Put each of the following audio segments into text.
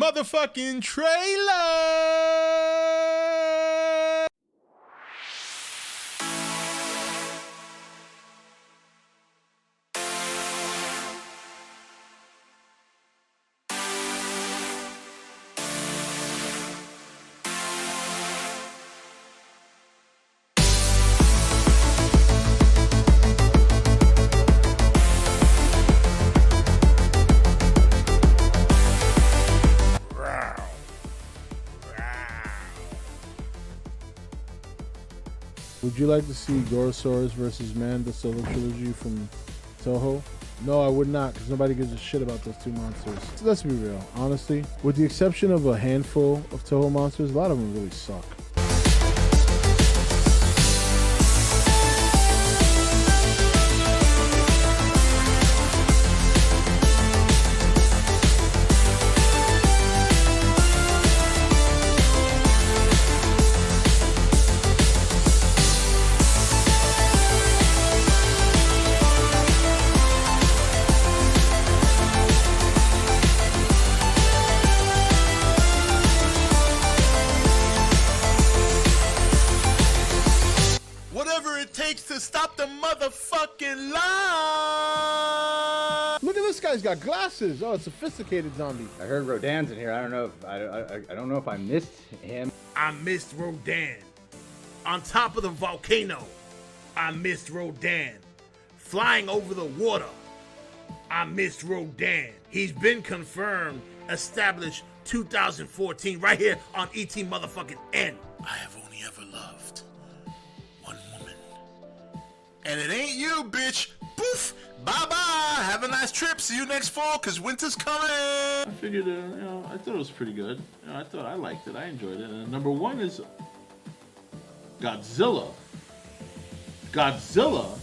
motherfucking trailer. Would you like to see Gorosaurus versus Man, the solo trilogy from Toho? No, I would not, because nobody gives a shit about those two monsters. So let's be real. Honestly, with the exception of a handful of Toho monsters, a lot of them really suck. Whatever it takes to stop the motherfucking lie. Look at this guy's got glasses. Oh, it's a sophisticated zombie. I heard Rodan's in here. I don't know if I don't know if I missed him. I missed Rodan. On top of the volcano, I missed Rodan. Flying over the water, I missed Rodan. He's been confirmed, established 2014, right here on E.T.N motherfucking N. I have only ever loved one woman. And it ain't you, bitch. Poof. Bye-bye. Have a nice trip. See you next fall, because winter's coming. I figured, I thought it was pretty good. I liked it. I enjoyed it. And number one is Godzilla. Godzilla?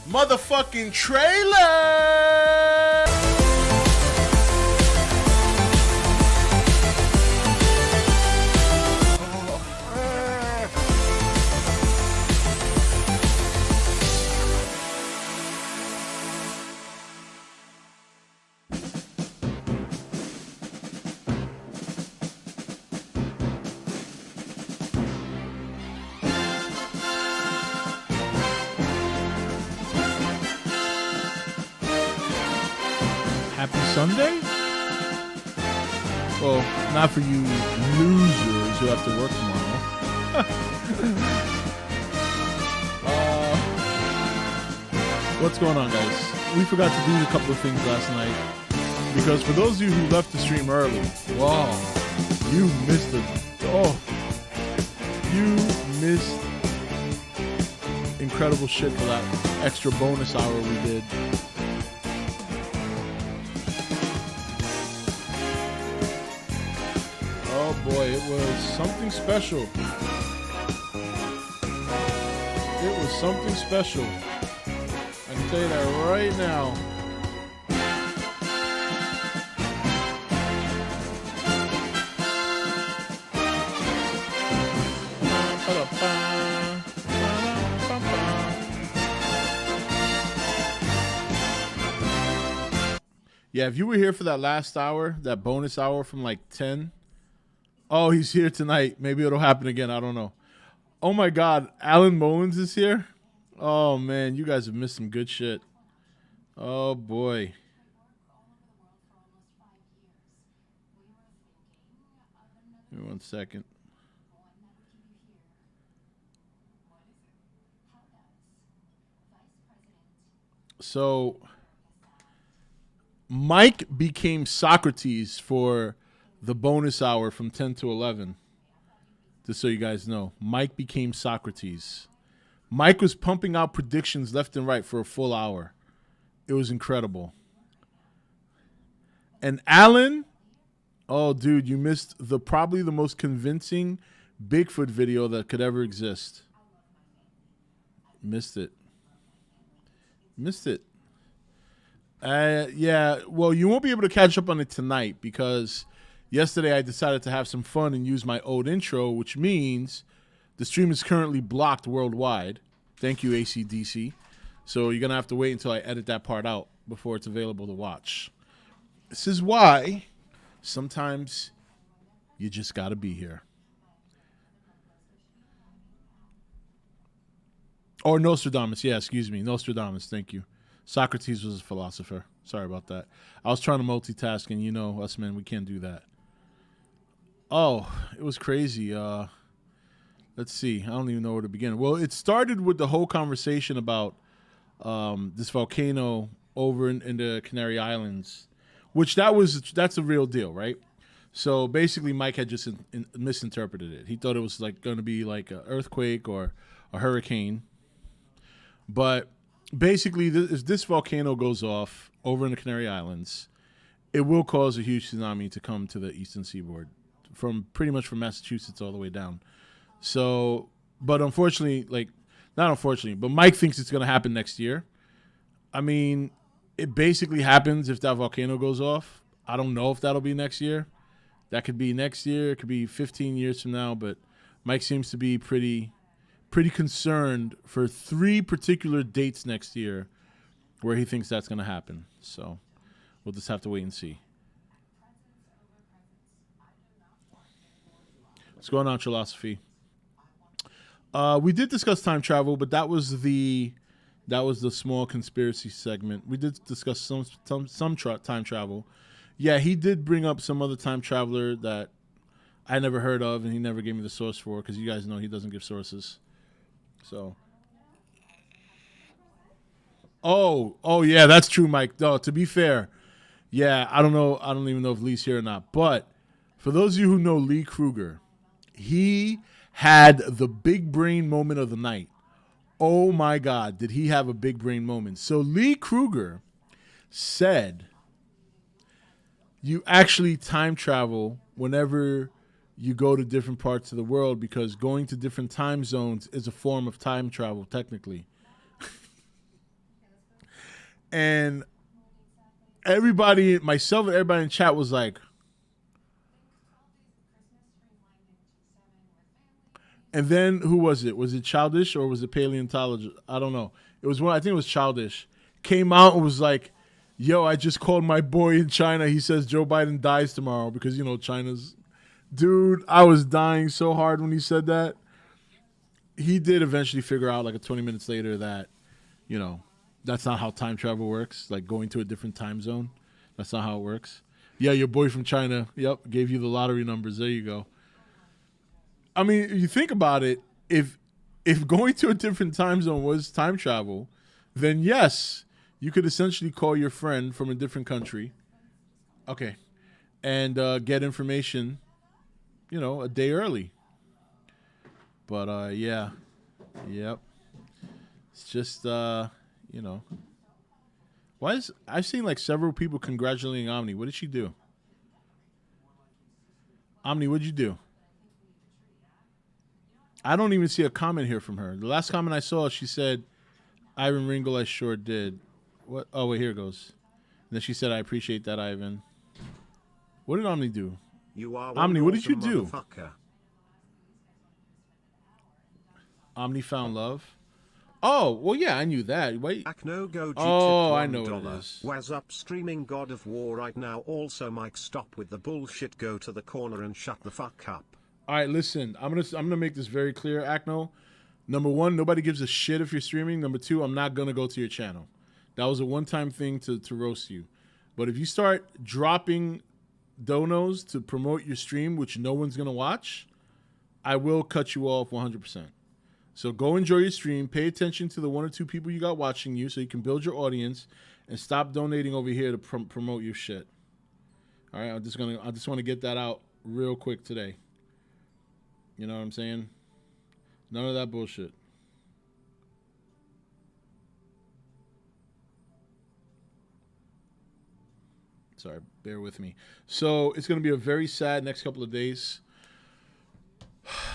Motherfucking trailer. Happy Sunday? Well, not for you losers who have to work tomorrow. What's going on, guys? We forgot to do a couple of things last night. Because for those of you who left the stream early, wow, you missed it. Oh, you missed incredible shit for that extra bonus hour we did. Oh boy, it was something special. It was something special. I can tell you that right now. Yeah, if you were here for that last hour, that bonus hour from like 10. Oh, he's here tonight. Maybe it'll happen again. I don't know. Oh my God, Alan Mullins is here. Oh man, you guys have missed some good shit. Oh boy. Give me 1 second. So, Mike became Socrates for the bonus hour from 10 to 11. Just so you guys know, Mike became Socrates. Mike was pumping out predictions left and right for a full hour. It was incredible. And Alan, oh dude, you missed probably the most convincing Bigfoot video that could ever exist. Missed it. Yeah. Well, you won't be able to catch up on it tonight because yesterday I decided to have some fun and use my old intro, which means the stream is currently blocked worldwide. Thank you, ACDC. So you're going to have to wait until I edit that part out before it's available to watch. This is why sometimes you just got to be here. Or Nostradamus. Yeah, excuse me. Nostradamus. Thank you. Socrates was a philosopher. Sorry about that. I was trying to multitask, and you know us men, we can't do that. Oh, it was crazy. Let's see. I don't even know where to begin. Well, it started with the whole conversation about this volcano over in the Canary Islands, which that's a real deal, right? So basically, Mike had just misinterpreted it. He thought it was like going to be like an earthquake or a hurricane, but basically, if this volcano goes off over in the Canary Islands, it will cause a huge tsunami to come to the eastern seaboard, from pretty much from Massachusetts all the way down. So, but unfortunately, not unfortunately, but Mike thinks it's going to happen next year. I mean, it basically happens if that volcano goes off. I don't know if that'll be next year. That could be next year. It could be 15 years from now. But Mike seems to be pretty concerned for 3 particular dates next year where he thinks that's going to happen. So we'll just have to wait and see. What's going on, Philosophy? We did discuss time travel, but that was the small conspiracy segment. We did discuss some time travel. Yeah, he did bring up some other time traveler that I never heard of, and he never gave me the source for, because you guys know he doesn't give sources. So, oh yeah, that's true, Mike. No, to be fair, yeah, I don't even know if Lee's here or not. But for those of you who know Lee Kruger, he had the big brain moment of the night. Oh my God, did he have a big brain moment? So Lee Kruger said, you actually time travel whenever you go to different parts of the world, because going to different time zones is a form of time travel, technically. And everybody, myself and everybody in chat was like, and then who was it? Was it Childish or was it Paleontologist? I don't know. It was one. I think it was Childish. Came out and was like, "Yo, I just called my boy in China. He says Joe Biden dies tomorrow because China's." Dude, I was dying so hard when he said that. He did eventually figure out, like 20 minutes later, that that's not how time travel works. Like going to a different time zone. That's not how it works. Yeah, your boy from China. Yep, gave you the lottery numbers. There you go. I mean, you think about it, if going to a different time zone was time travel, then yes, you could essentially call your friend from a different country, okay, and get information, a day early. But yeah, yep. It's just why is I've seen like several people congratulating Omni. What did she do? Omni, what'd you do? I don't even see a comment here from her. The last comment I saw, she said, Ivan Ringo, I sure did. What? Oh, wait, here it goes. And then she said, I appreciate that, Ivan. What did Omni do? You are Omni, what did you do? Motherfucker. Omni found love. Oh, well, yeah, I knew that. Wait. Oh, I know what it is. Was up streaming God of War right now. Also, Mike, stop with the bullshit. Go to the corner and shut the fuck up. All right, listen. I'm gonna make this very clear, Acno. Number 1, nobody gives a shit if you're streaming. Number 2, I'm not gonna go to your channel. That was a one-time thing to roast you. But if you start dropping donos to promote your stream, which no one's gonna watch, I will cut you off 100%. So go enjoy your stream. Pay attention to the 1 or 2 people you got watching you, so you can build your audience, and stop donating over here to promote your shit. All right, I just want to get that out real quick today. You know what I'm saying? None of that bullshit. Sorry, bear with me. So it's going to be a very sad next couple of days.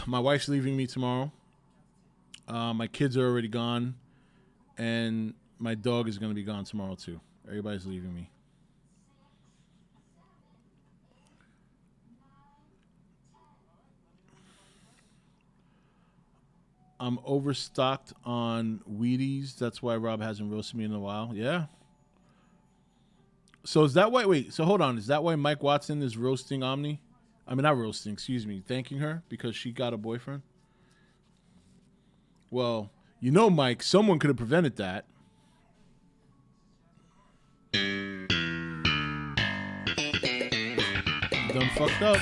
My wife's leaving me tomorrow. My kids are already gone. And my dog is going to be gone tomorrow too. Everybody's leaving me. I'm overstocked on Wheaties. That's why Rob hasn't roasted me in a while. Yeah. So is that why? Wait. So hold on. Is that why Mike Watson is roasting Omni? I mean, not roasting. Excuse me. Thanking her because she got a boyfriend. Well, you know, Mike. Someone could have prevented that. Done fucked up.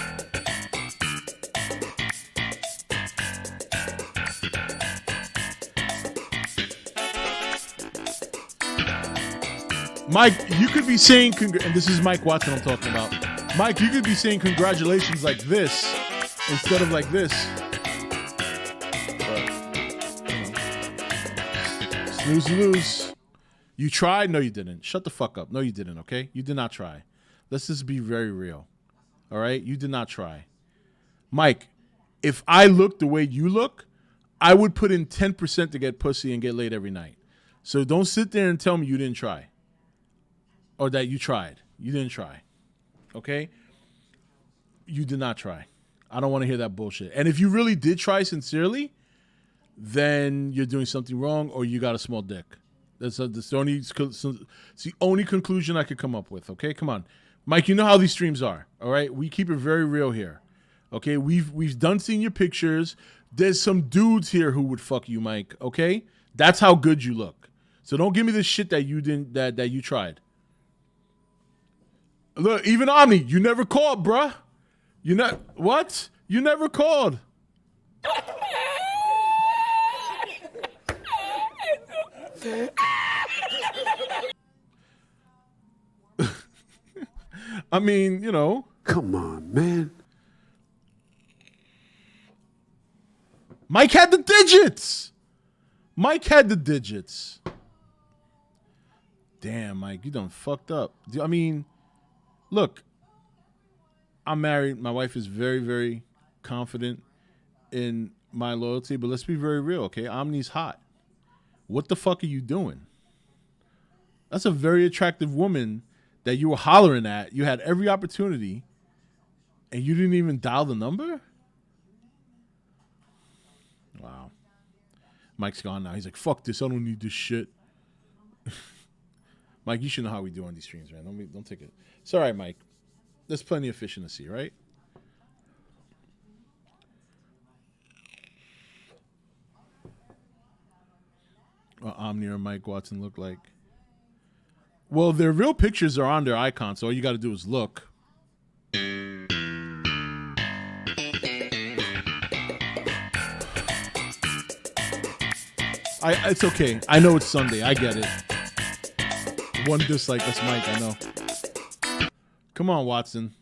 Mike, you could be saying, and this is Mike Watson I'm talking about. Mike, you could be saying congratulations like this instead of like this. But, snooze, you lose. You tried? No, you didn't. Shut the fuck up. No, you didn't, okay? You did not try. Let's just be very real. All right? You did not try. Mike, if I look the way you look, I would put in 10% to get pussy and get laid every night. So don't sit there and tell me you didn't try. Or that you tried. You didn't try. Okay? You did not try. I don't want to hear that bullshit. And if you really did try sincerely, then you're doing something wrong or you got a small dick. That's the only conclusion I could come up with. Okay? Come on. Mike, you know how these streams are. All right? We keep it very real here. Okay? We've done seeing your pictures. There's some dudes here who would fuck you, Mike. Okay? That's how good you look. So don't give me this shit that you didn't that you tried. Look, even Omni, you never called, bruh. You not what? You never called. I mean, you know. Come on, man. Mike had the digits. Mike had the digits. Damn, Mike, you done fucked up. I mean, look, I'm married. My wife is very, very confident in my loyalty, but let's be very real, okay? Omni's hot. What the fuck are you doing? That's a very attractive woman that you were hollering at. You had every opportunity, and you didn't even dial the number? Wow. Mike's gone now. He's like, fuck this. I don't need this shit. Mike, you should know how we do on these streams, man. Don't take it. It's all right, Mike. There's plenty of fish in the sea, right? What Omni or Mike Watson look like? Well, their real pictures are on their icon, so all you got to do is look. It's okay. I know it's Sunday. I get it. One dislike. That's Mike. I know. Come on, Watson.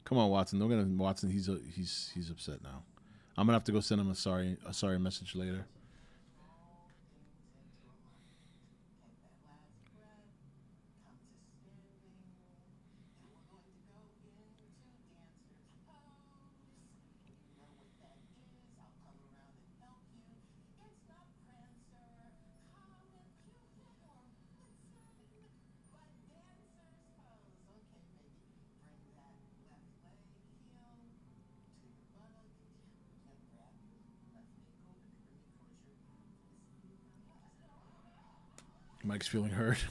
Come on, Watson. Don't get him, Watson. He's upset now. I'm gonna have to go send him a sorry message later. Mike's feeling hurt.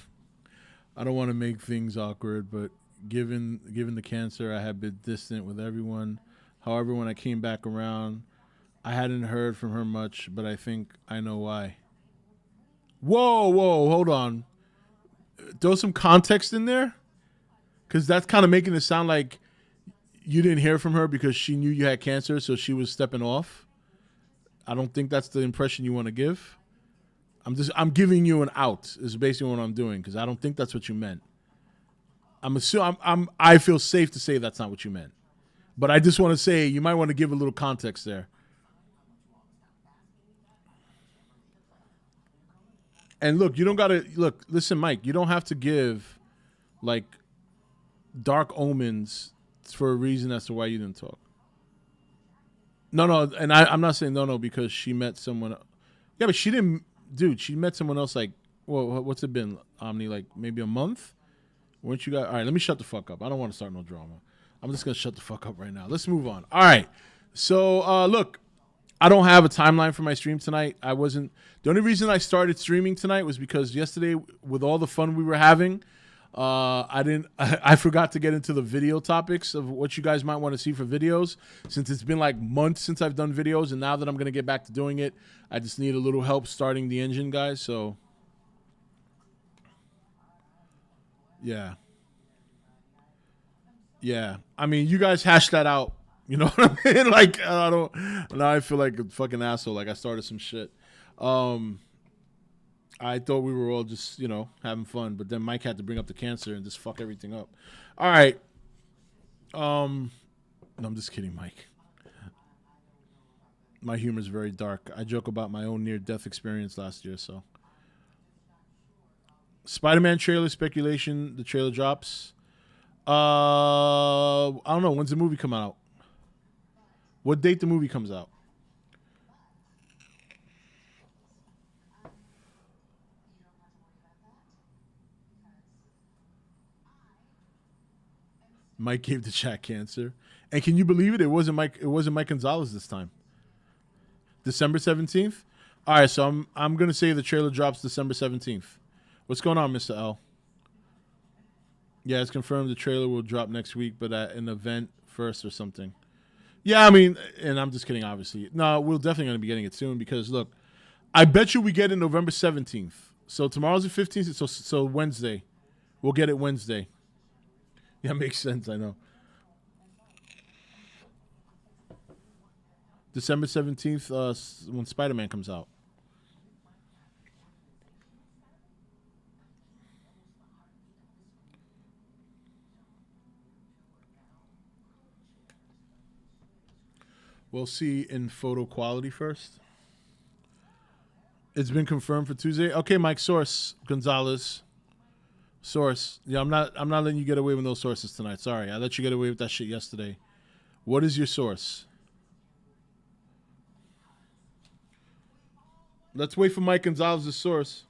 I don't want to make things awkward, but given the cancer, I have been distant with everyone. However, when I came back around, I hadn't heard from her much, but I think I know why. Whoa, hold on. Throw some context in there, because that's kind of making it sound like you didn't hear from her because she knew you had cancer, so she was stepping off. I don't think that's the impression you want to give. I'm giving you an out is basically what I'm doing, because I don't think that's what you meant. I feel safe to say that's not what you meant. But I just want to say you might want to give a little context there. And look, you don't gotta listen, Mike, you don't have to give like dark omens for a reason as to why you didn't talk. No, and I'm not saying no, because she met someone. Yeah, but she didn't. Dude, she met someone else like Well, what's it been, Omni? Like maybe a month? Weren't you guys? All right, let me shut the fuck up. I don't want to start no drama. I'm just gonna shut the fuck up right now. Let's move on. All right. So look, I don't have a timeline for my stream tonight. I wasn't. The only reason I started streaming tonight was because yesterday, with all the fun we were having, I didn't. I forgot to get into the video topics of what you guys might want to see for videos, since it's been like months since I've done videos, and now that I'm gonna get back to doing it, I just need a little help starting the engine, guys. So yeah. Yeah, I mean, you guys hashed that out. You know what I mean? Like, I don't. Now I feel like a fucking asshole. Like I started some shit. I thought we were all just, having fun, but then Mike had to bring up the cancer and just fuck everything up. All right. No, I'm just kidding, Mike. My humor is very dark. I joke about my own near-death experience last year. So, Spider-Man trailer speculation. The trailer drops. I don't know. When's the movie come out? What date the movie comes out? Mike gave the chat cancer, and can you believe it? It wasn't Mike. It wasn't Mike Gonzalez this time. December 17th. All right, so I'm gonna say the trailer drops December 17th. What's going on, Mr. L? Yeah, it's confirmed the trailer will drop next week, but at an event first or something. Yeah, I mean, and I'm just kidding, obviously. No, we're definitely going to be getting it soon because, look, I bet you we get it November 17th. So tomorrow's the 15th, so Wednesday. We'll get it Wednesday. Yeah, makes sense, I know. December 17th, when Spider-Man comes out. We'll see in photo quality first. It's been confirmed for Tuesday. Okay, Mike, source Gonzalez. Source. Yeah, I'm not letting you get away with no sources tonight. Sorry, I let you get away with that shit yesterday. What is your source? Let's wait for Mike Gonzalez's source.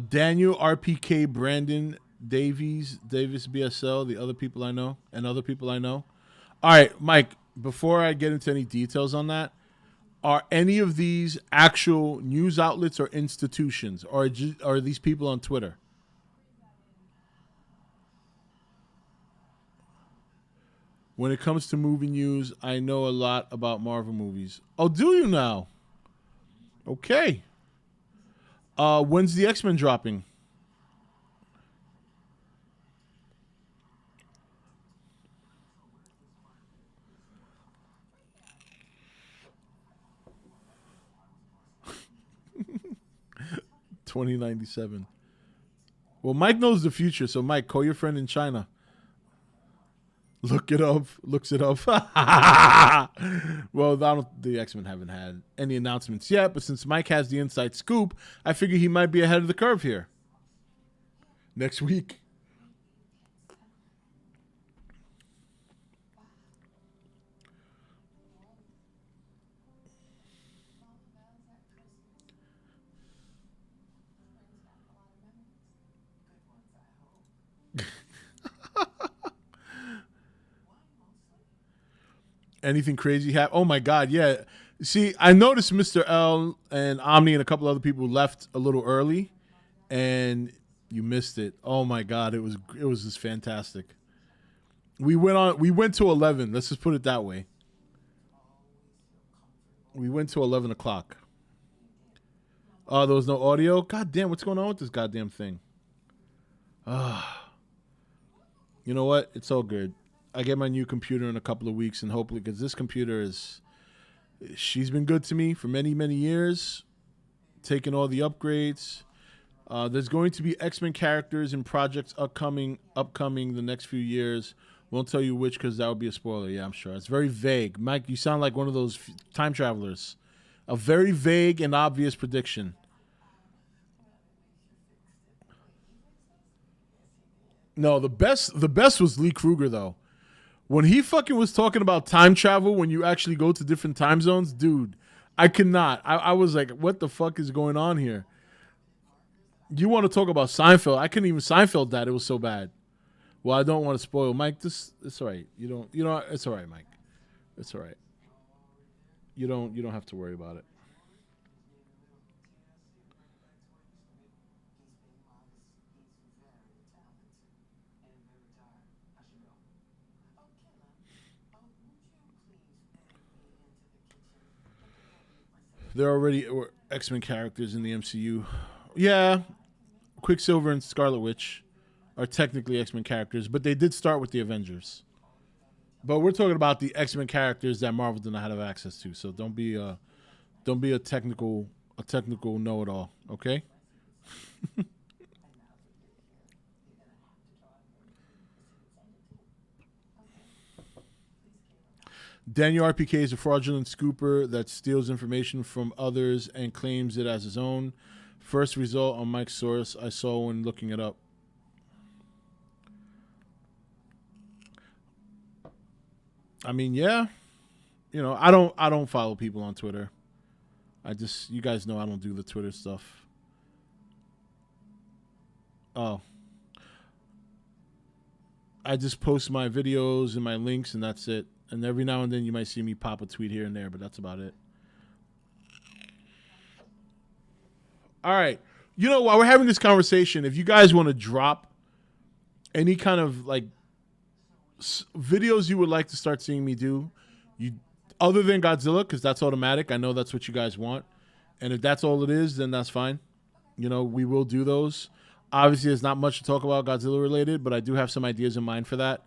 Daniel, RPK, Brandon, Davis BSL, the other people I know, and other people I know. All right, Mike, before I get into any details on that, are any of these actual news outlets or institutions, or are these people on Twitter? When it comes to movie news, I know a lot about Marvel movies. Oh, do you now? Okay. When's the X-Men dropping? $20.97. Well, Mike knows the future, so Mike, call your friend in China. Look it up. Looks it up. Well, the X-Men haven't had any announcements yet, but since Mike has the inside scoop, I figure he might be ahead of the curve here. Next week. Anything crazy happen? Oh my God, yeah. See, I noticed Mr. L and Omni and a couple other people left a little early, and you missed it. Oh my God, it was just fantastic. We went to 11. Let's just put it that way. We went to 11 o'clock. Oh, there was no audio? God damn, what's going on with this goddamn thing? You know what? It's all good. I get my new computer in a couple of weeks, and hopefully, because this computer she's been good to me for many, many years, taking all the upgrades. There's going to be X-Men characters and projects upcoming the next few years. Won't tell you which because that would be a spoiler. Yeah, I'm sure. It's very vague. Mike, you sound like one of those time travelers. A very vague and obvious prediction. No, the best was Lee Kruger, though. When he fucking was talking about time travel when you actually go to different time zones, dude, I cannot. I was like, what the fuck is going on here? You want to talk about Seinfeld? I couldn't even Seinfeld that. It was so bad. Well, I don't want to spoil Mike. It's all right. You know, it's all right, Mike. It's all right. You don't have to worry about it. There already were X-Men characters in the MCU. Yeah, Quicksilver and Scarlet Witch are technically X-Men characters, but they did start with the Avengers. But we're talking about the X-Men characters that Marvel did not have access to. So don't be a technical know-it-all, okay? Daniel RPK is a fraudulent scooper that steals information from others and claims it as his own. First result on Mike's source I saw when looking it up. I mean, yeah. You know, I don't follow people on Twitter. You guys know I don't do the Twitter stuff. Oh. I just post my videos and my links and that's it. And every now and then you might see me pop a tweet here and there, but that's about it. All right. You know, while we're having this conversation, if you guys want to drop any kind of like videos you would like to start seeing me do, other than Godzilla, because that's automatic. I know that's what you guys want. And if that's all it is, then that's fine. You know, we will do those. Obviously, there's not much to talk about Godzilla related, but I do have some ideas in mind for that.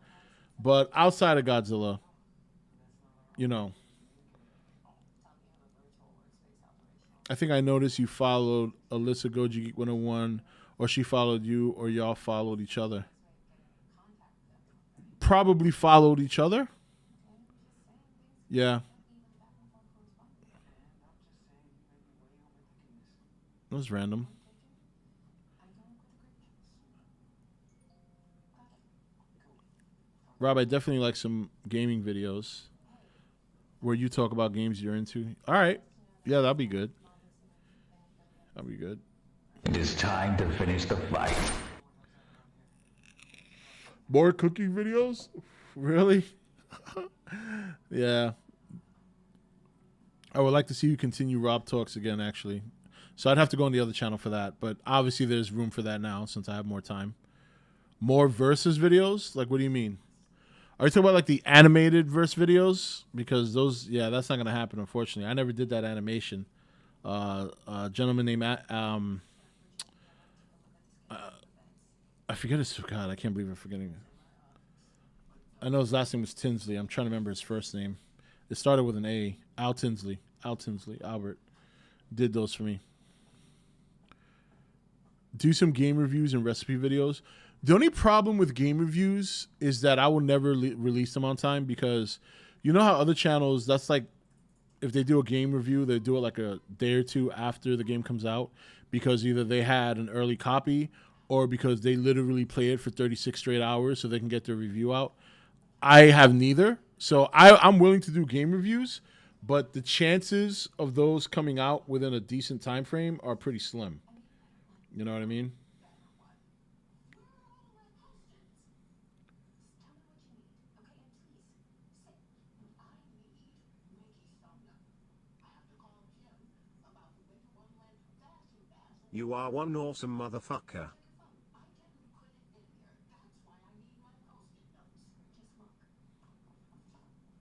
But outside of Godzilla, you know, I think I noticed you followed Alyssa Goji Geek 101, or she followed you, or y'all followed each other. Probably followed each other. Yeah. That was random. Rob, I definitely like some gaming videos where you talk about games you're into. All right. Yeah, that'll be good. That'll be good. It is time to finish the fight. More cooking videos? Really? Yeah. I would like to see you continue Rob Talks again, actually. So I'd have to go on the other channel for that. But obviously there's room for that now since I have more time. More versus videos? Like, what do you mean? Are you talking about like the animated verse videos? Because those, yeah, that's not going to happen, unfortunately. I never did that animation. A gentleman named, I forget his, God, I can't believe I'm forgetting. I know his last name was Tinsley. I'm trying to remember his first name. It started with an A. Albert did those for me. Do some game reviews and recipe videos. The only problem with game reviews is that I will never release them on time because you know how other channels, that's like if they do a game review, they do it like a day or two after the game comes out because either they had an early copy or because they literally play it for 36 straight hours so they can get their review out. I have neither. So I'm willing to do game reviews, but the chances of those coming out within a decent time frame are pretty slim. You know what I mean? You are one awesome motherfucker.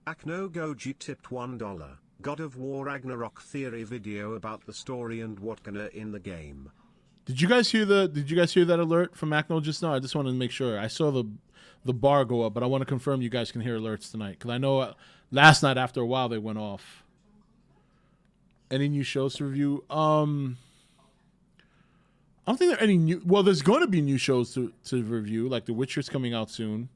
Akno Goji tipped $1. God of War Ragnarok theory video about the story and what gonna in the game. Did you guys hear that alert from Acno just now? I just wanted to make sure. I saw the bar go up, but I want to confirm you guys can hear alerts tonight because I know last night after a while they went off. Any new shows to review? I don't think there are any new. Well, there's going to be new shows to review. Like The Witcher's coming out soon.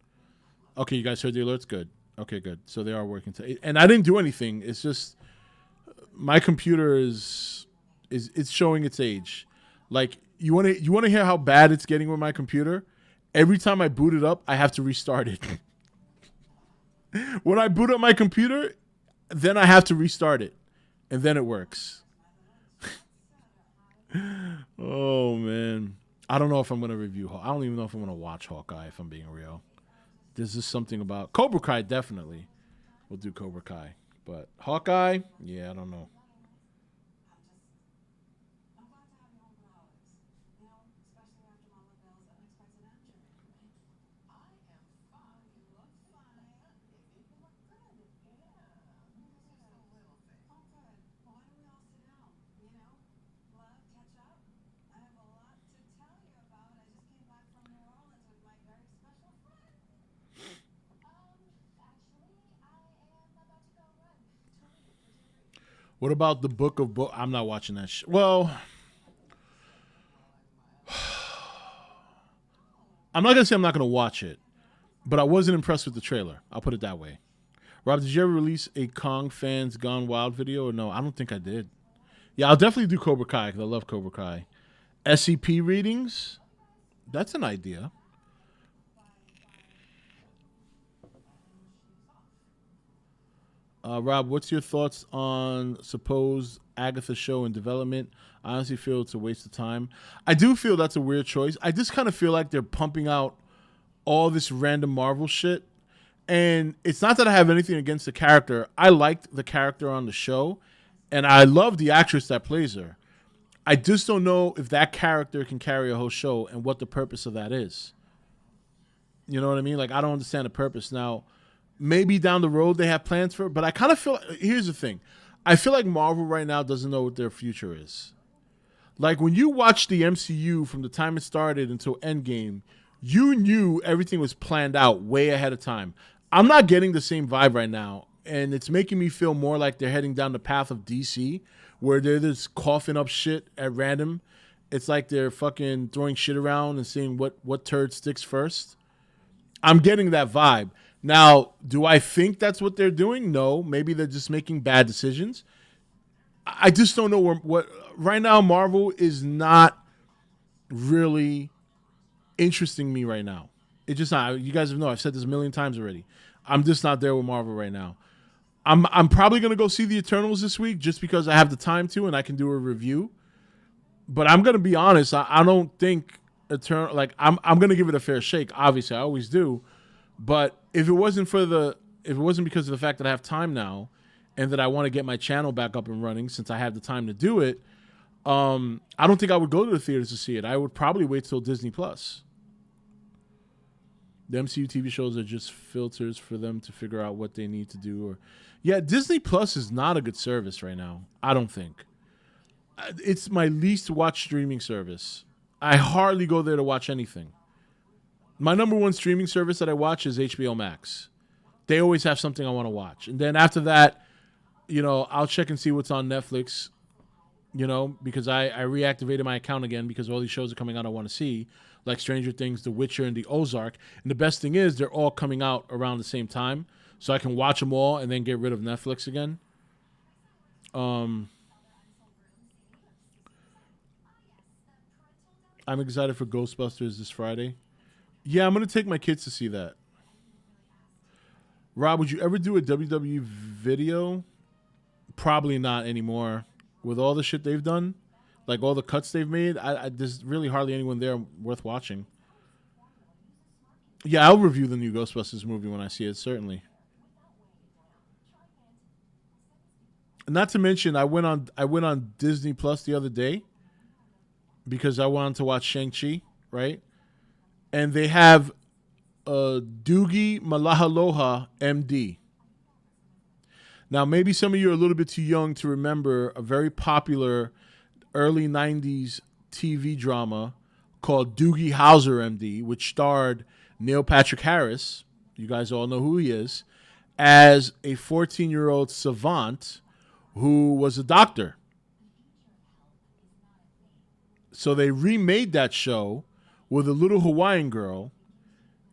Okay, you guys heard the alerts. Good. Okay, good. So they are working. And I didn't do anything. It's just my computer is it's showing its age. Like you want to hear how bad it's getting with my computer? Every time I boot it up, I have to restart it. When I boot up my computer, then I have to restart it, and then it works. Oh man, I don't know if I'm gonna review. I don't even know if I'm gonna watch Hawkeye. If I'm being real, there's just something about Cobra Kai. Definitely, we'll do Cobra Kai, but Hawkeye, yeah, I don't know. What about the Book of Book? I'm not watching that shit. Well, I'm not gonna say I'm not gonna watch it, but I wasn't impressed with the trailer. I'll put it that way. Rob, did you ever release a Kong fans Gone Wild video? Or no, I don't think I did. Yeah, I'll definitely do Cobra Kai because I love Cobra Kai. SCP readings? That's an idea. Rob, what's your thoughts on supposed Agatha show in development? I honestly feel it's a waste of time. I do feel that's a weird choice. I just kind of feel like they're pumping out all this random Marvel shit. And it's not that I have anything against the character. I liked the character on the show, and I love the actress that plays her. I just don't know if that character can carry a whole show and what the purpose of that is. You know what I mean? Like, I don't understand the purpose. Now, maybe down the road they have plans for it, but I kind of feel, here's the thing. I feel like Marvel right now doesn't know what their future is. Like, when you watch the MCU from the time it started until Endgame, you knew everything was planned out way ahead of time. I'm not getting the same vibe right now, and it's making me feel more like they're heading down the path of DC, where they're just coughing up shit at random. It's like they're fucking throwing shit around and seeing what turd sticks first. I'm getting that vibe. Now, do I think that's what they're doing? No. Maybe they're just making bad decisions. I just don't know what right now. Marvel is not really interesting me right now. It's just not. You guys know I've said this a million times already. I'm just not there with Marvel right now. I'm probably gonna go see the Eternals this week just because I have the time to and I can do a review. But I'm gonna be honest. I don't think Eternal. Like I'm gonna give it a fair shake. Obviously, I always do. But if it wasn't because of the fact that I have time now, and that I want to get my channel back up and running since I have the time to do it, I don't think I would go to the theaters to see it. I would probably wait till Disney Plus. The MCU TV shows are just filters for them to figure out what they need to do. Disney Plus is not a good service right now. I don't think. It's my least watched streaming service. I hardly go there to watch anything. My number one streaming service that I watch is HBO Max. They always have something I want to watch. And then after that, I'll check and see what's on Netflix, because I reactivated my account again because all these shows are coming out I want to see, like Stranger Things, The Witcher, and The Ozark. And the best thing is they're all coming out around the same time, so I can watch them all and then get rid of Netflix again. I'm excited for Ghostbusters this Friday. Yeah, I'm going to take my kids to see that. Rob, would you ever do a WWE video? Probably not anymore. With all the shit they've done, like all the cuts they've made, there's really hardly anyone there worth watching. Yeah, I'll review the new Ghostbusters movie when I see it, certainly. Not to mention, I went on Disney Plus the other day because I wanted to watch Shang-Chi, right? And they have Doogie Malahaloha, MD. Now, maybe some of you are a little bit too young to remember a very popular early 90s TV drama called Doogie Howser, MD, which starred Neil Patrick Harris, you guys all know who he is, as a 14-year-old savant who was a doctor. So they remade that show with a little Hawaiian girl,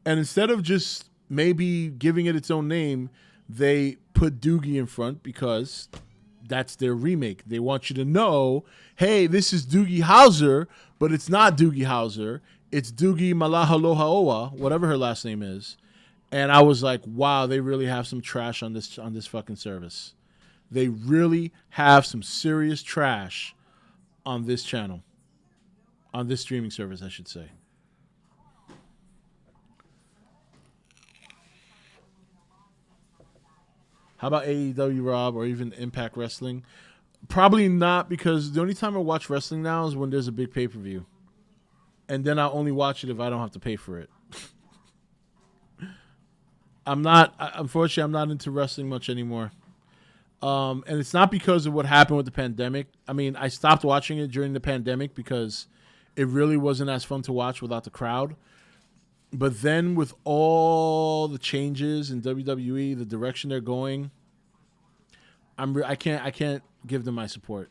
and instead of just maybe giving it its own name, they put Doogie in front because that's their remake. They want you to know, hey, this is Doogie Howser, but it's not Doogie Howser. It's Doogie Malahalohaoa, whatever her last name is. And I was like, wow, they really have some trash on this fucking service. They really have some serious trash on this channel. On this streaming service, I should say. How about AEW, Rob, or even Impact Wrestling? Probably not, because the only time I watch wrestling now is when there's a big pay-per-view. And then I'll only watch it if I don't have to pay for it. Unfortunately, I'm not into wrestling much anymore. And it's not because of what happened with the pandemic. I mean, I stopped watching it during the pandemic because it really wasn't as fun to watch without the crowd. But then with all the changes in WWE, the direction they're going, I can't give them my support.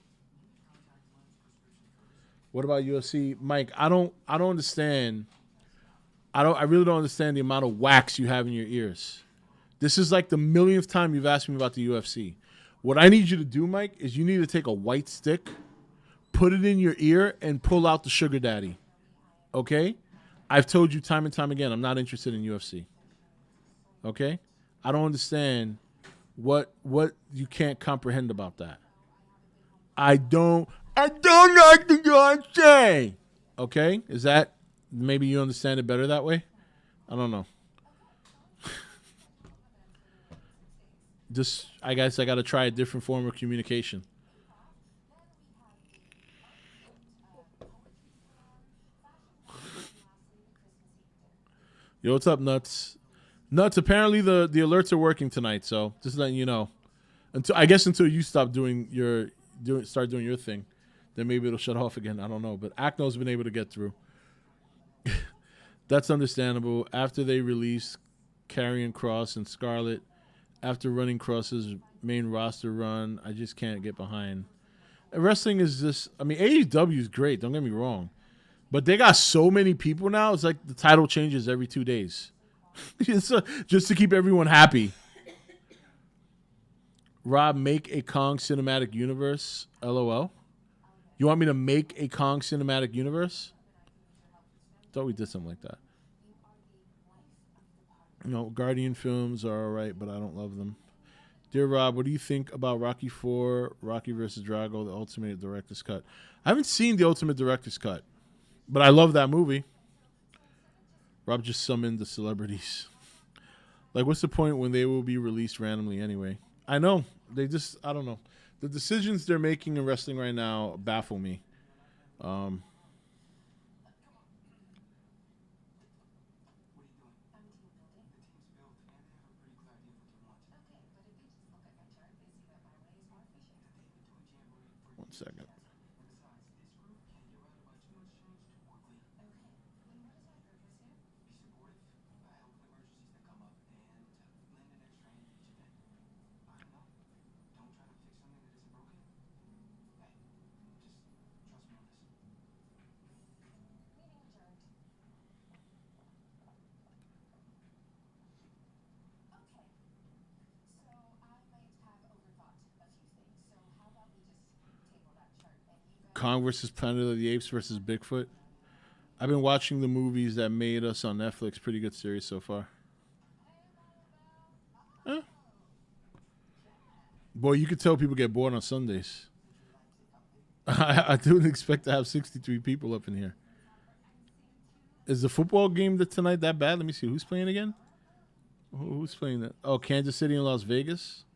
What about UFC, Mike? I don't understand. I really don't understand the amount of wax you have in your ears. This is like the millionth time you've asked me about the UFC. What I need you to do, Mike, is you need to take a white stick, put it in your ear, and pull out the sugar daddy. Okay? I've told you time and time again, I'm not interested in UFC. Okay? I don't understand what you can't comprehend about that. I don't like the UFC. Okay? Is that, maybe you understand it better that way? I don't know. Just, I guess I got to try a different form of communication. Yo, what's up, Nuts? Nuts, apparently the alerts are working tonight, so just letting you know. Until you stop start doing your thing, then maybe it'll shut off again. I don't know, but Acno's been able to get through. That's understandable. After they released Karrion Kross and Scarlett, after running Cross's main roster run, I just can't get behind. Wrestling is just, I mean, AEW is great, don't get me wrong. But they got so many people now, it's like the title changes every 2 days. Just to keep everyone happy. Rob, make a Kong cinematic universe. LOL. You want me to make a Kong cinematic universe? Thought we did something like that. You know, Guardian films are alright, but I don't love them. Dear Rob, what do you think about Rocky IV, Rocky vs. Drago, the Ultimate Director's Cut? I haven't seen the Ultimate Director's Cut, but I love that movie. Rob just summoned the celebrities. Like, what's the point when they will be released randomly anyway? I know. I don't know. The decisions they're making in wrestling right now baffle me. One second. Kong versus Planet of the Apes versus Bigfoot. I've been watching the movies that made us on Netflix. Pretty good series so far. Boy, you could tell people get bored on Sundays. I didn't expect to have 63 people up in here. Is the football game tonight that bad? Let me see. Who's playing again? Who's playing that? Oh, Kansas City and Las Vegas?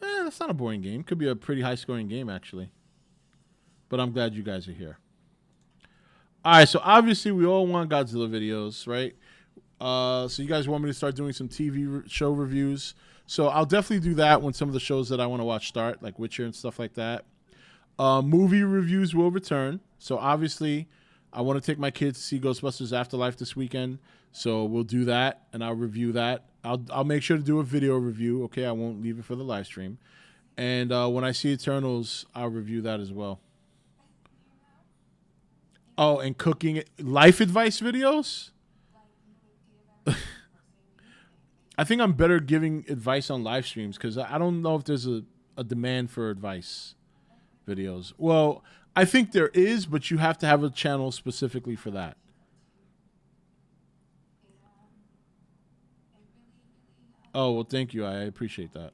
That's not a boring game. Could be a pretty high-scoring game, actually. But I'm glad you guys are here. All right, so obviously we all want Godzilla videos, right? So you guys want me to start doing some TV show reviews. So I'll definitely do that when some of the shows that I want to watch start, like Witcher and stuff like that. Movie reviews will return. So obviously I want to take my kids to see Ghostbusters Afterlife this weekend. So we'll do that, and I'll review that. I'll make sure to do a video review, okay? I won't leave it for the live stream. And when I see Eternals, I'll review that as well. Oh, and cooking life advice videos? I think I'm better giving advice on live streams because I don't know if there's a demand for advice videos. Well, I think there is, but you have to have a channel specifically for that. Oh, well, thank you. I appreciate that.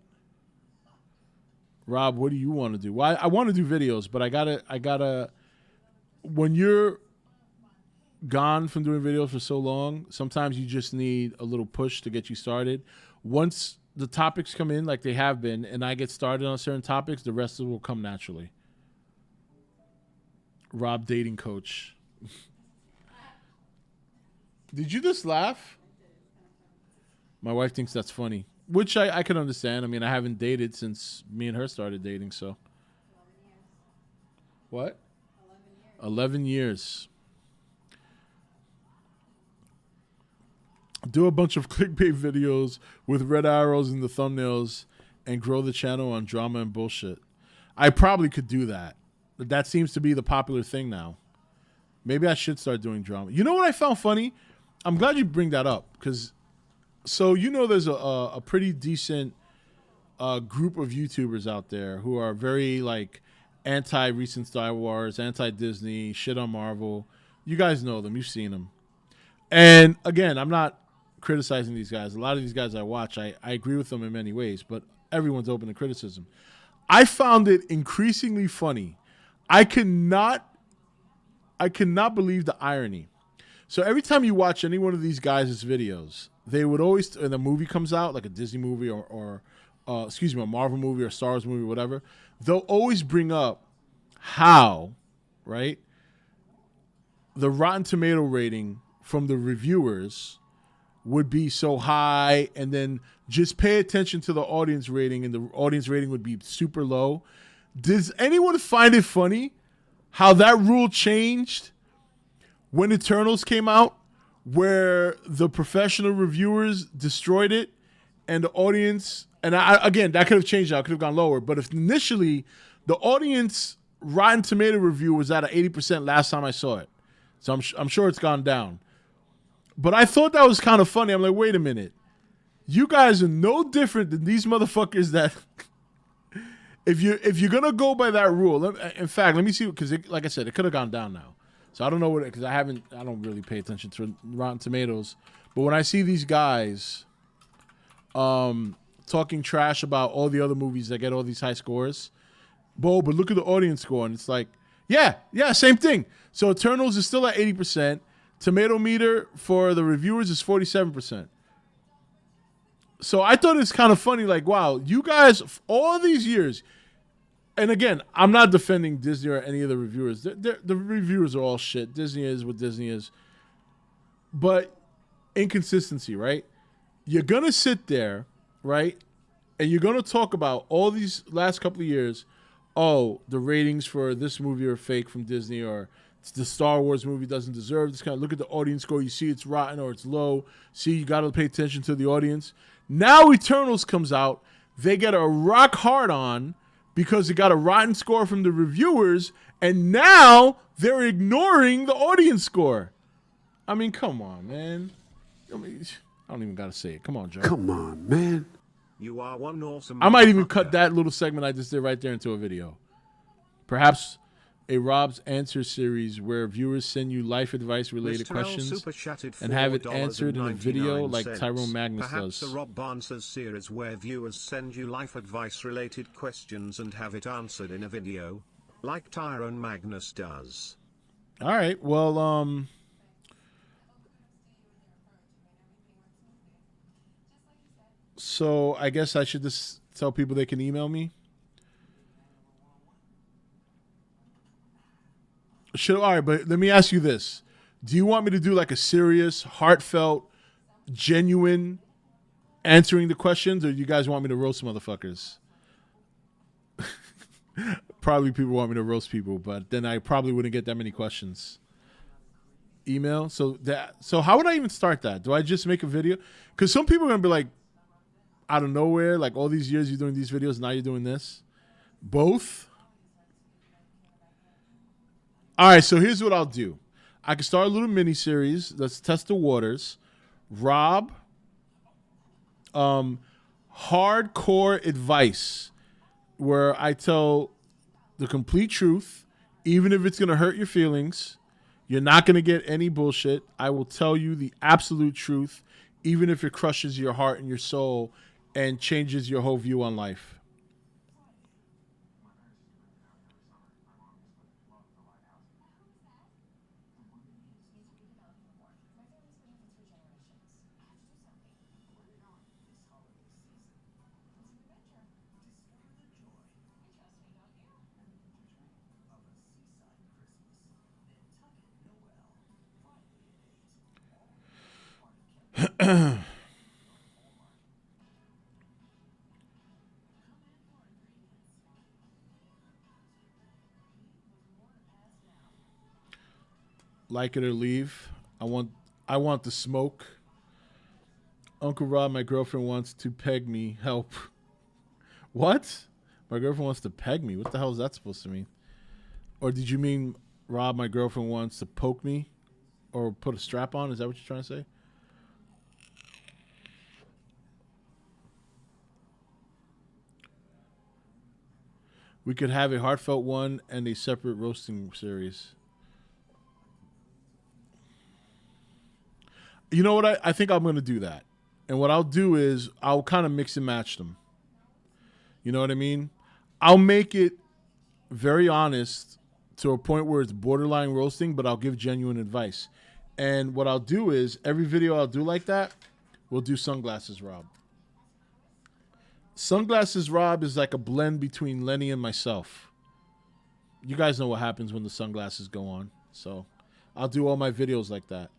Rob, what do you want to do? Well, I want to do videos, but I gotta, when you're gone from doing videos for so long, sometimes you just need a little push to get you started. Once the topics come in like they have been, and I get started on certain topics, the rest of it will come naturally. Rob, dating coach. Did you just laugh? My wife thinks that's funny, which I can understand. I mean, I haven't dated since me and her started dating, so. What? 11 years. Do a bunch of clickbait videos with red arrows in the thumbnails and grow the channel on drama and bullshit. I probably could do that. That seems to be the popular thing now. Maybe I should start doing drama. You know what I found funny? I'm glad you bring that up because, so you know, there's a pretty decent group of YouTubers out there who are very like anti-recent Star Wars, anti-Disney, shit on Marvel. You guys know them. You've seen them. And again, I'm not criticizing these guys. A lot of these guys I watch, I agree with them in many ways, but everyone's open to criticism. I found it increasingly funny. I cannot believe the irony. So every time you watch any one of these guys' videos, they would always, when a movie comes out, like a Disney movie or a Marvel movie or Star Wars movie, whatever, they'll always bring up how, right, the Rotten Tomato rating from the reviewers would be so high, and then just pay attention to the audience rating, and the audience rating would be super low. Does anyone find it funny how that rule changed when Eternals came out, where the professional reviewers destroyed it, and the audience, and again, that could have changed now, could have gone lower, but if initially the audience Rotten Tomato review was at 80% last time I saw it. So I'm sure it's gone down. But I thought that was kind of funny. I'm like, wait a minute. You guys are no different than these motherfuckers that if you're going to go by that rule. In fact, let me see, because like I said, it could have gone down now. So I don't know what, because I don't really pay attention to Rotten Tomatoes. But when I see these guys talking trash about all the other movies that get all these high scores, but look at the audience score, and it's like, yeah, same thing. So Eternals is still at 80%. Tomato meter for the reviewers is 47%. So I thought it's kind of funny, like, wow, you guys, all these years, and again, I'm not defending Disney or any of the reviewers. The reviewers are all shit. Disney is what Disney is. But inconsistency, right? You're going to sit there, right? And you're going to talk about all these last couple of years, oh, the ratings for this movie are fake from Disney, or the Star Wars movie doesn't deserve this. Kind of look at the audience score. You see it's rotten or it's low. See, you got to pay attention to the audience. Now Eternals comes out. They get a rock hard on because it got a rotten score from the reviewers, and now they're ignoring the audience score. I mean, come on, man. I don't even got to say it. Come on, Joe. Come on, man. You are one awesome. I might even cut that little segment I just did right there into a video. Perhaps a Rob's Answer series where viewers send you life advice related questions and have it answered in a video like Tyrone Magnus Perhaps does. a Rob Answers series where viewers send you life advice related questions and have it answered in a video like Tyrone Magnus does. All right. Well, so I guess I should just tell people they can email me. All right, but let me ask you this. Do you want me to do like a serious, heartfelt, genuine answering the questions, or do you guys want me to roast motherfuckers? Probably people want me to roast people, but then I probably wouldn't get that many questions. Email? So how would I even start that? Do I just make a video? Because some people are going to be like, out of nowhere, like all these years you're doing these videos, now you're doing this. Both? All right, so here's what I'll do. I could start a little mini series. Let's test the waters. Rob, hardcore advice, where I tell the complete truth, even if it's going to hurt your feelings. You're not going to get any bullshit. I will tell you the absolute truth, even if it crushes your heart and your soul and changes your whole view on life. Like it or leave. I want the smoke. Uncle Rob, my girlfriend wants to peg me. Help. What? My girlfriend wants to peg me. What the hell is that supposed to mean? Or did you mean, Rob, my girlfriend wants to poke me or put a strap on? Is that what you're trying to say? We could have a heartfelt one and a separate roasting series. You know what? I think I'm going to do that. And what I'll do is I'll kind of mix and match them. You know what I mean? I'll make it very honest to a point where it's borderline roasting, but I'll give genuine advice. And what I'll do is every video I'll do like that, we'll do Sunglasses Rob. Sunglasses Rob is like a blend between Lenny and myself. You guys know what happens when the sunglasses go on. So I'll do all my videos like that.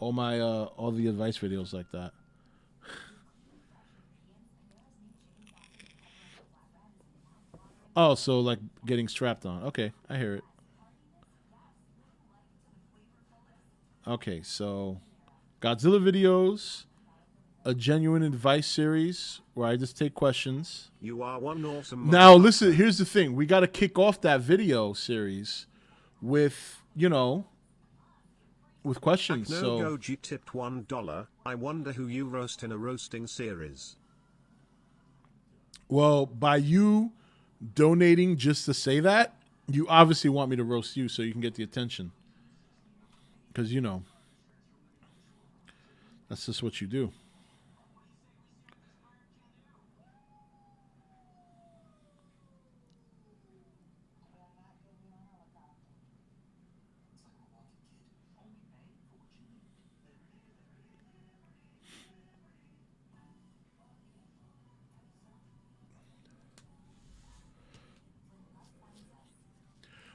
All the advice videos like that. Oh, so like getting strapped on. Okay, I hear it. Okay, so Godzilla videos, a genuine advice series where I just take questions. You are one awesome. Now, listen, here's the thing. We got to kick off that video series with, with questions. No Goji tipped $1. I wonder who you roast in a roasting series. Well, by you donating just to say that, you obviously want me to roast you so you can get the attention. Because, that's just what you do.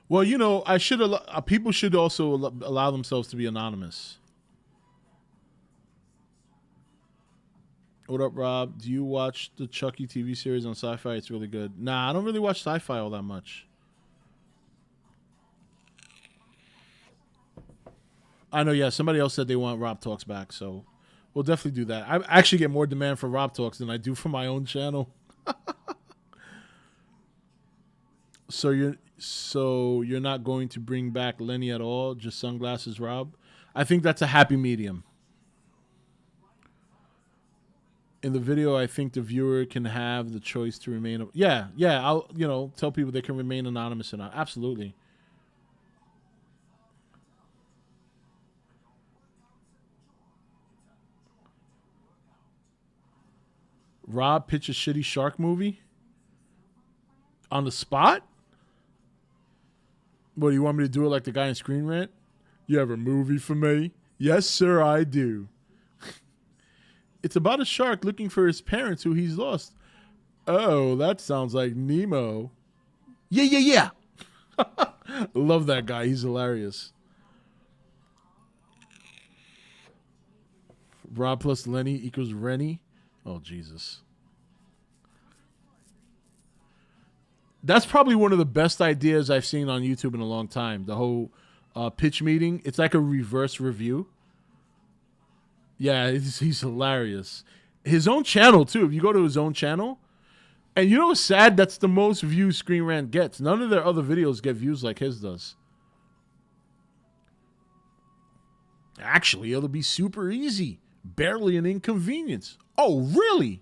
Well, people should also allow themselves to be anonymous. What up, Rob? Do you watch the Chucky TV series on Sci-Fi? It's really good. Nah, I don't really watch Sci-Fi all that much. I know, yeah, somebody else said they want Rob Talks back, so we'll definitely do that. I actually get more demand for Rob Talks than I do for my own channel. So you're not going to bring back Lenny at all, just Sunglasses Rob? I think that's a happy medium. In the video, I think the viewer can have the choice to remain. Yeah, I'll tell people they can remain anonymous or not. Absolutely. Rob pitch a shitty shark movie on the spot. What, do you want me to do it like the guy in Screen Rant? You have a movie for me? Yes, sir, I do. It's about a shark looking for his parents who he's lost. Oh, that sounds like Nemo. Yeah. Love that guy. He's hilarious. Rob plus Lenny equals Rennie. Oh, Jesus. That's probably one of the best ideas I've seen on YouTube in a long time. The whole pitch meeting. It's like a reverse review. Yeah, he's hilarious. His own channel, too. If you go to his own channel. And you know what's sad? That's the most views Screen Rant gets. None of their other videos get views like his does. Actually, it'll be super easy. Barely an inconvenience. Oh, really?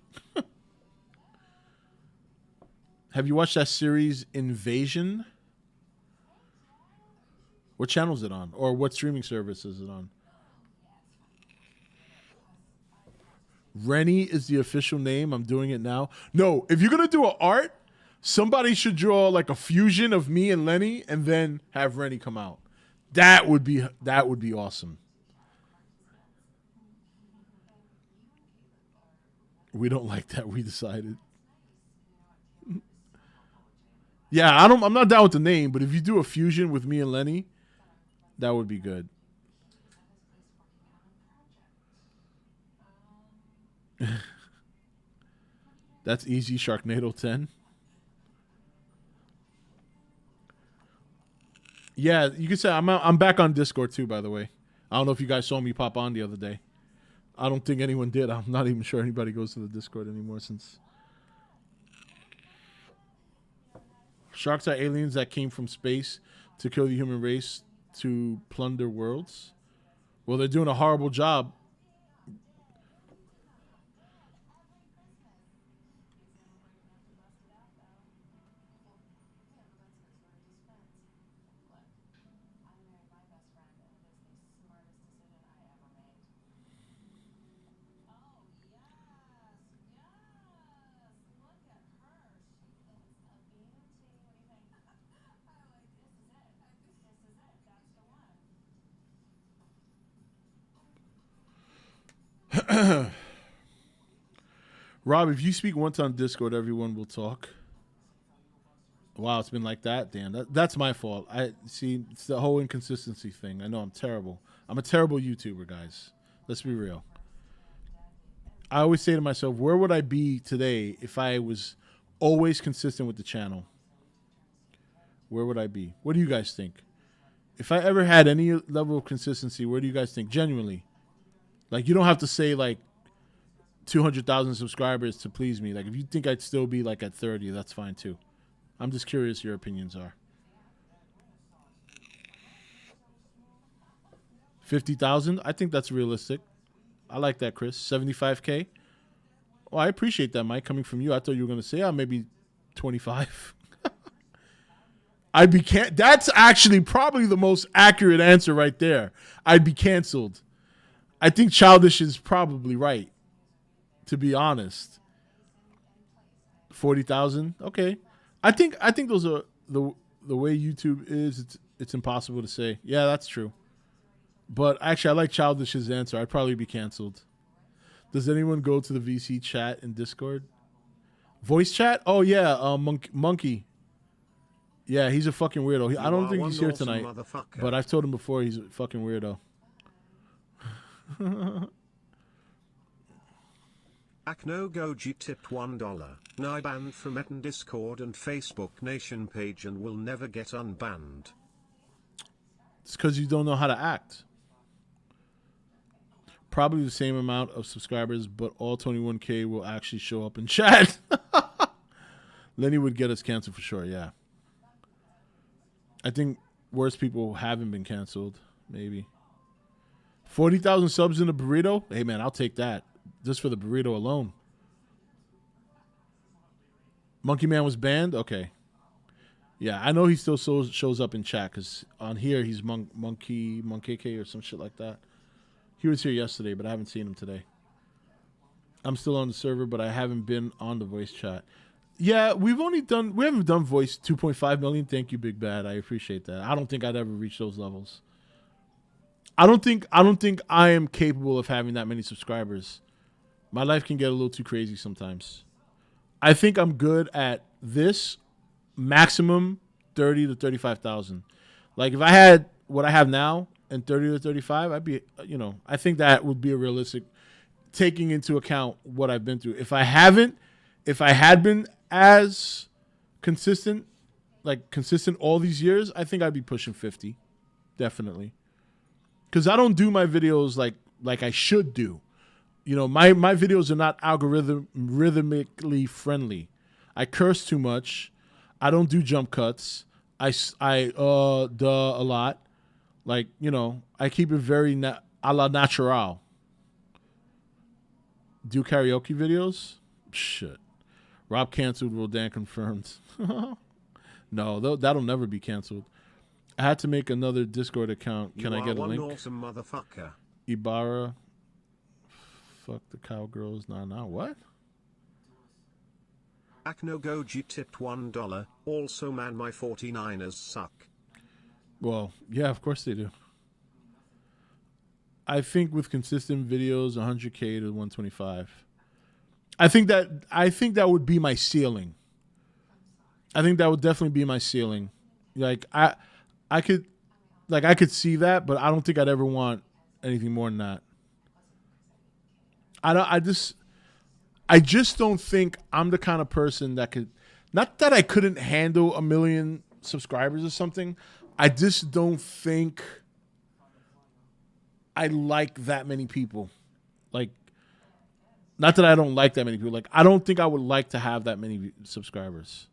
Have you watched that series Invasion? What channel is it on? Or what streaming service is it on? Rennie is the official name. I'm doing it now. No, if you're going to do an art, somebody should draw like a fusion of me and Lenny and then have Rennie come out. That would be awesome. We don't like that. We decided. Yeah, I'm not down with the name, but if you do a fusion with me and Lenny, that would be good. That's easy, Sharknado 10. Yeah, you can say I'm back on Discord too, by the way. I don't know if you guys saw me pop on the other day. I don't think anyone did. I'm not even sure anybody goes to the Discord anymore since. Sharks are aliens that came from space to kill the human race to plunder worlds. Well, they're doing a horrible job. Rob, if you speak once on Discord, everyone will talk. Wow, it's been like that? Damn, that's my fault. I see, it's the whole inconsistency thing. I know I'm terrible. I'm a terrible YouTuber, guys. Let's be real. I always say to myself, where would I be today if I was always consistent with the channel? Where would I be? What do you guys think? If I ever had any level of consistency, where do you guys think? Genuinely. Like, you don't have to say, like, 200,000 subscribers to please me. Like, if you think I'd still be, like, at 30, that's fine, too. I'm just curious your opinions are. 50,000? I think that's realistic. I like that, Chris. 75K? Oh, I appreciate that, Mike, coming from you. I thought you were going to say, maybe 25. I'd be that's actually probably the most accurate answer right there. I'd be canceled. I think Childish is probably right, to be honest. 40,000? Okay. I think those are the way YouTube is, it's impossible to say. Yeah, that's true. But actually, I like Childish's answer. I'd probably be canceled. Does anyone go to the VC chat in Discord? Voice chat? Oh, yeah, Monkey. Yeah, he's a fucking weirdo. I don't think he's here tonight, but I've told him before he's a fucking weirdo. Akno Goji tipped $1. Now banned from E.T.N Discord and Facebook Nation page and will never get unbanned. It's because you don't know how to act. Probably the same amount of subscribers, but all 21K will actually show up in chat. Lenny would get us canceled for sure, yeah. I think worse people haven't been canceled, maybe. 40,000 subs in a burrito? Hey, man, I'll take that. Just for the burrito alone. Monkey Man was banned? Okay. Yeah, I know he still shows up in chat because on here he's Monkey or some shit like that. He was here yesterday, but I haven't seen him today. I'm still on the server, but I haven't been on the voice chat. Yeah, we haven't done voice 2.5 million. Thank you, Big Bad. I appreciate that. I don't think I'd ever reach those levels. I don't think I am capable of having that many subscribers. My life can get a little too crazy sometimes. I think I'm good at this maximum 30 to 35,000. Like if I had what I have now and 30 to 35, I'd be, I think that would be a realistic, taking into account what I've been through. If I had been as consistent all these years, I think I'd be pushing 50. Definitely. Because I don't do my videos like I should do. My videos are not rhythmically friendly. I curse too much. I don't do jump cuts. I a lot. I keep it very a la natural. Do karaoke videos? Shit. Rob canceled. Rodan confirmed. No, that'll never be canceled. I had to make another Discord account. Can I get a link? You are one awesome motherfucker. Ibarra. Fuck the cowgirls. Nah. What? Akno Goji tipped $1. Also, man, my 49ers suck. Well, yeah, of course they do. I think with consistent videos, 100K to 125. I think that would be my ceiling. I think that would definitely be my ceiling. Like I could see that, but I don't think I'd ever want anything more than that. I just don't think I'm the kind of person that could, not that I couldn't handle 1 million subscribers or something. I just don't think I like that many people. Like, not that I don't like that many people. Like, I don't think I would like to have that many subscribers.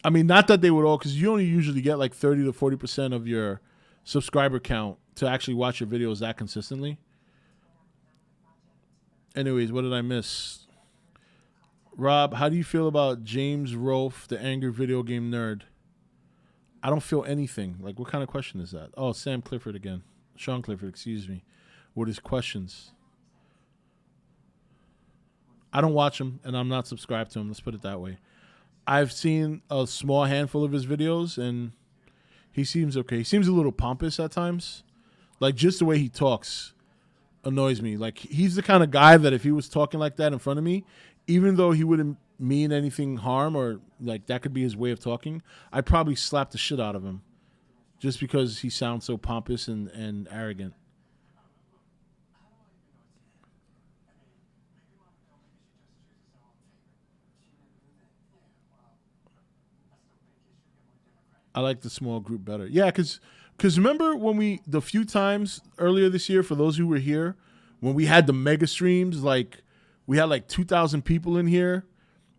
I mean, not that they would all, because you only usually get like 30 to 40% of your subscriber count to actually watch your videos that consistently. Anyways, what did I miss? Rob, how do you feel about James Rolfe, the angry video game nerd? I don't feel anything. Like, what kind of question is that? Oh, Sam Clifford again. Sean Clifford, excuse me. With his questions. I don't watch him, and I'm not subscribed to him. Let's put it that way. I've seen a small handful of his videos, and he seems okay. He seems a little pompous at times. Like, just the way he talks annoys me. Like, he's the kind of guy that if he was talking like that in front of me, even though he wouldn't mean anything harm or like that could be his way of talking, I'd probably slap the shit out of him just because he sounds so pompous and arrogant. I like the small group better. Yeah, because remember when the few times earlier this year, for those who were here, when we had the mega streams, like we had like 2,000 people in here,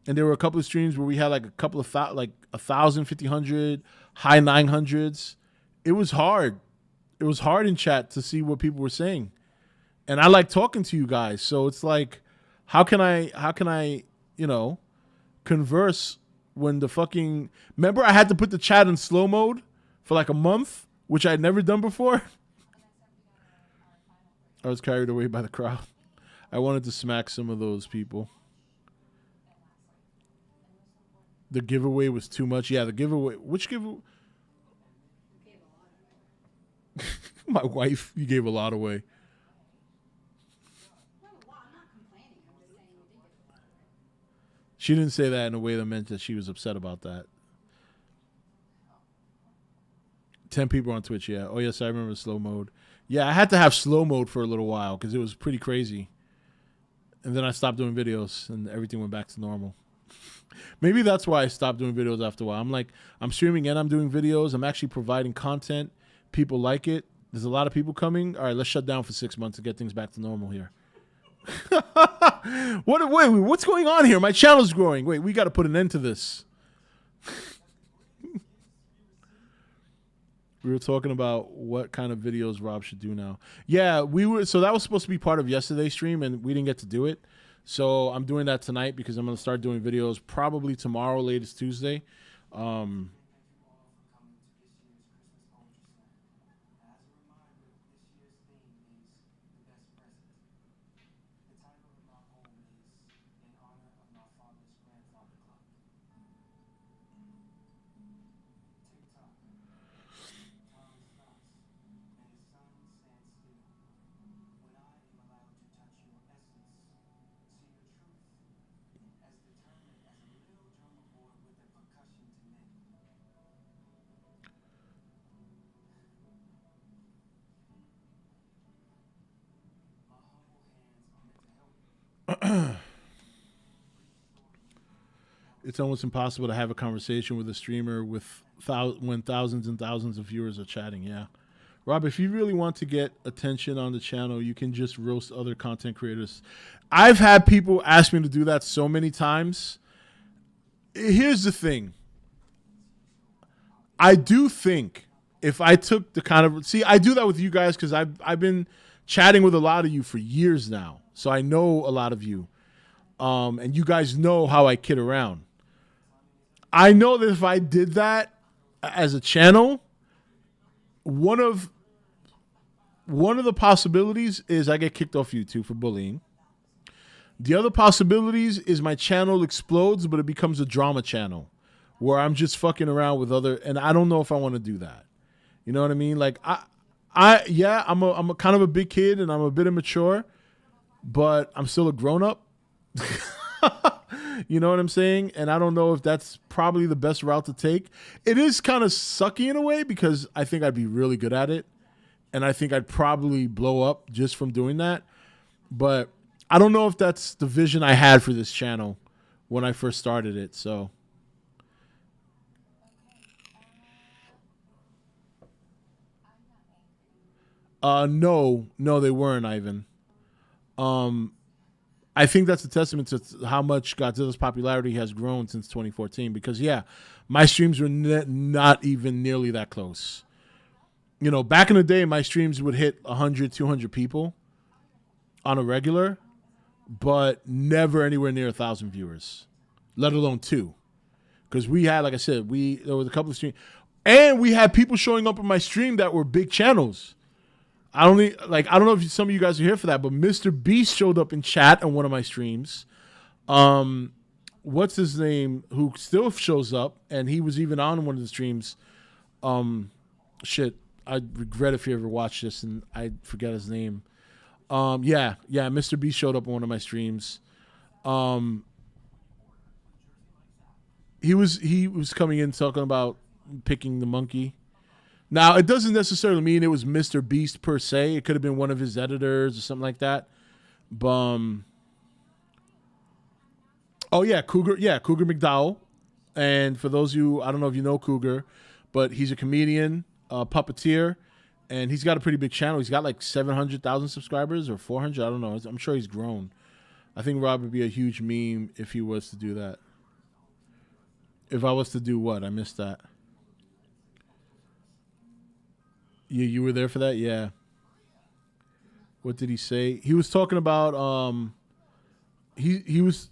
and there were a couple of streams where we had like a couple of like 1,000, 1,500, high 900s. It was hard. It was hard in chat to see what people were saying, and I like talking to you guys. So it's like, how can I, converse when the fucking, remember I had to put the chat in slow mode for like a month, which I'd never done before. I was carried away by the crowd. I wanted to smack some of those people. The giveaway was too much. Yeah, the giveaway. Which giveaway? My wife, you gave a lot away. She didn't say that in a way that meant that she was upset about that. 10 people on Twitch, yeah. Oh, yes, I remember slow mode. Yeah, I had to have slow mode for a little while because it was pretty crazy. And then I stopped doing videos and everything went back to normal. Maybe that's why I stopped doing videos after a while. I'm like, I'm streaming and I'm doing videos. I'm actually providing content. People like it. There's a lot of people coming. All right, let's shut down for 6 months to get things back to normal here. Wait, what's going on here? My channel's growing. Wait, we got to put an end to this. We were talking about what kind of videos Rob should do now. Yeah, so that was supposed to be part of yesterday's stream, and we didn't get to do it. So I'm doing that tonight because I'm going to start doing videos probably tomorrow, latest Tuesday. It's almost impossible to have a conversation with a streamer when thousands and thousands of viewers are chatting. Yeah. Rob, if you really want to get attention on the channel, you can just roast other content creators. I've had people ask me to do that so many times. Here's the thing. I do think if I took the kind of I do that with you guys because I've been chatting with a lot of you for years now, so I know a lot of you, and you guys know how I kid around. I know that if I did that as a channel, one of the possibilities is I get kicked off YouTube for bullying. The other possibilities is my channel explodes, but it becomes a drama channel where I'm just fucking around with other, and I don't know if I want to do that. You know what I mean? Like I'm a kind of a big kid and I'm a bit immature, but I'm still a grown up. You know what I'm saying? And I don't know if that's probably the best route to take. It is kind of sucky in a way because I think I'd be really good at it. And I think I'd probably blow up just from doing that. But I don't know if that's the vision I had for this channel when I first started it. So no, they weren't, Ivan. I think that's a testament to how much Godzilla's popularity has grown since 2014. Because my streams were not even nearly that close. You know, back in the day, my streams would hit 100, 200 people on a regular, but never anywhere near 1,000 viewers, let alone 2. Because we had, like I said, there was a couple of streams, and we had people showing up on my stream that were big channels. I don't know if some of you guys are here for that, but Mr. Beast showed up in chat on one of my streams. What's his name? Who still shows up, and he was even on one of the streams. I regret if you ever watch this and I forget his name. Mr. B showed up on one of my streams. He was coming in talking about picking the monkey. Now, it doesn't necessarily mean it was Mr. Beast per se. It could have been one of his editors or something like that. Cougar McDowell. And for those of you, I don't know if you know Cougar, but he's a comedian, puppeteer, and he's got a pretty big channel. He's got like 700,000 subscribers or 400. I don't know. I'm sure he's grown. I think Rob would be a huge meme if he was to do that. If I was to do what? I missed that. You were there for that? Yeah. What did he say? He was talking about he was,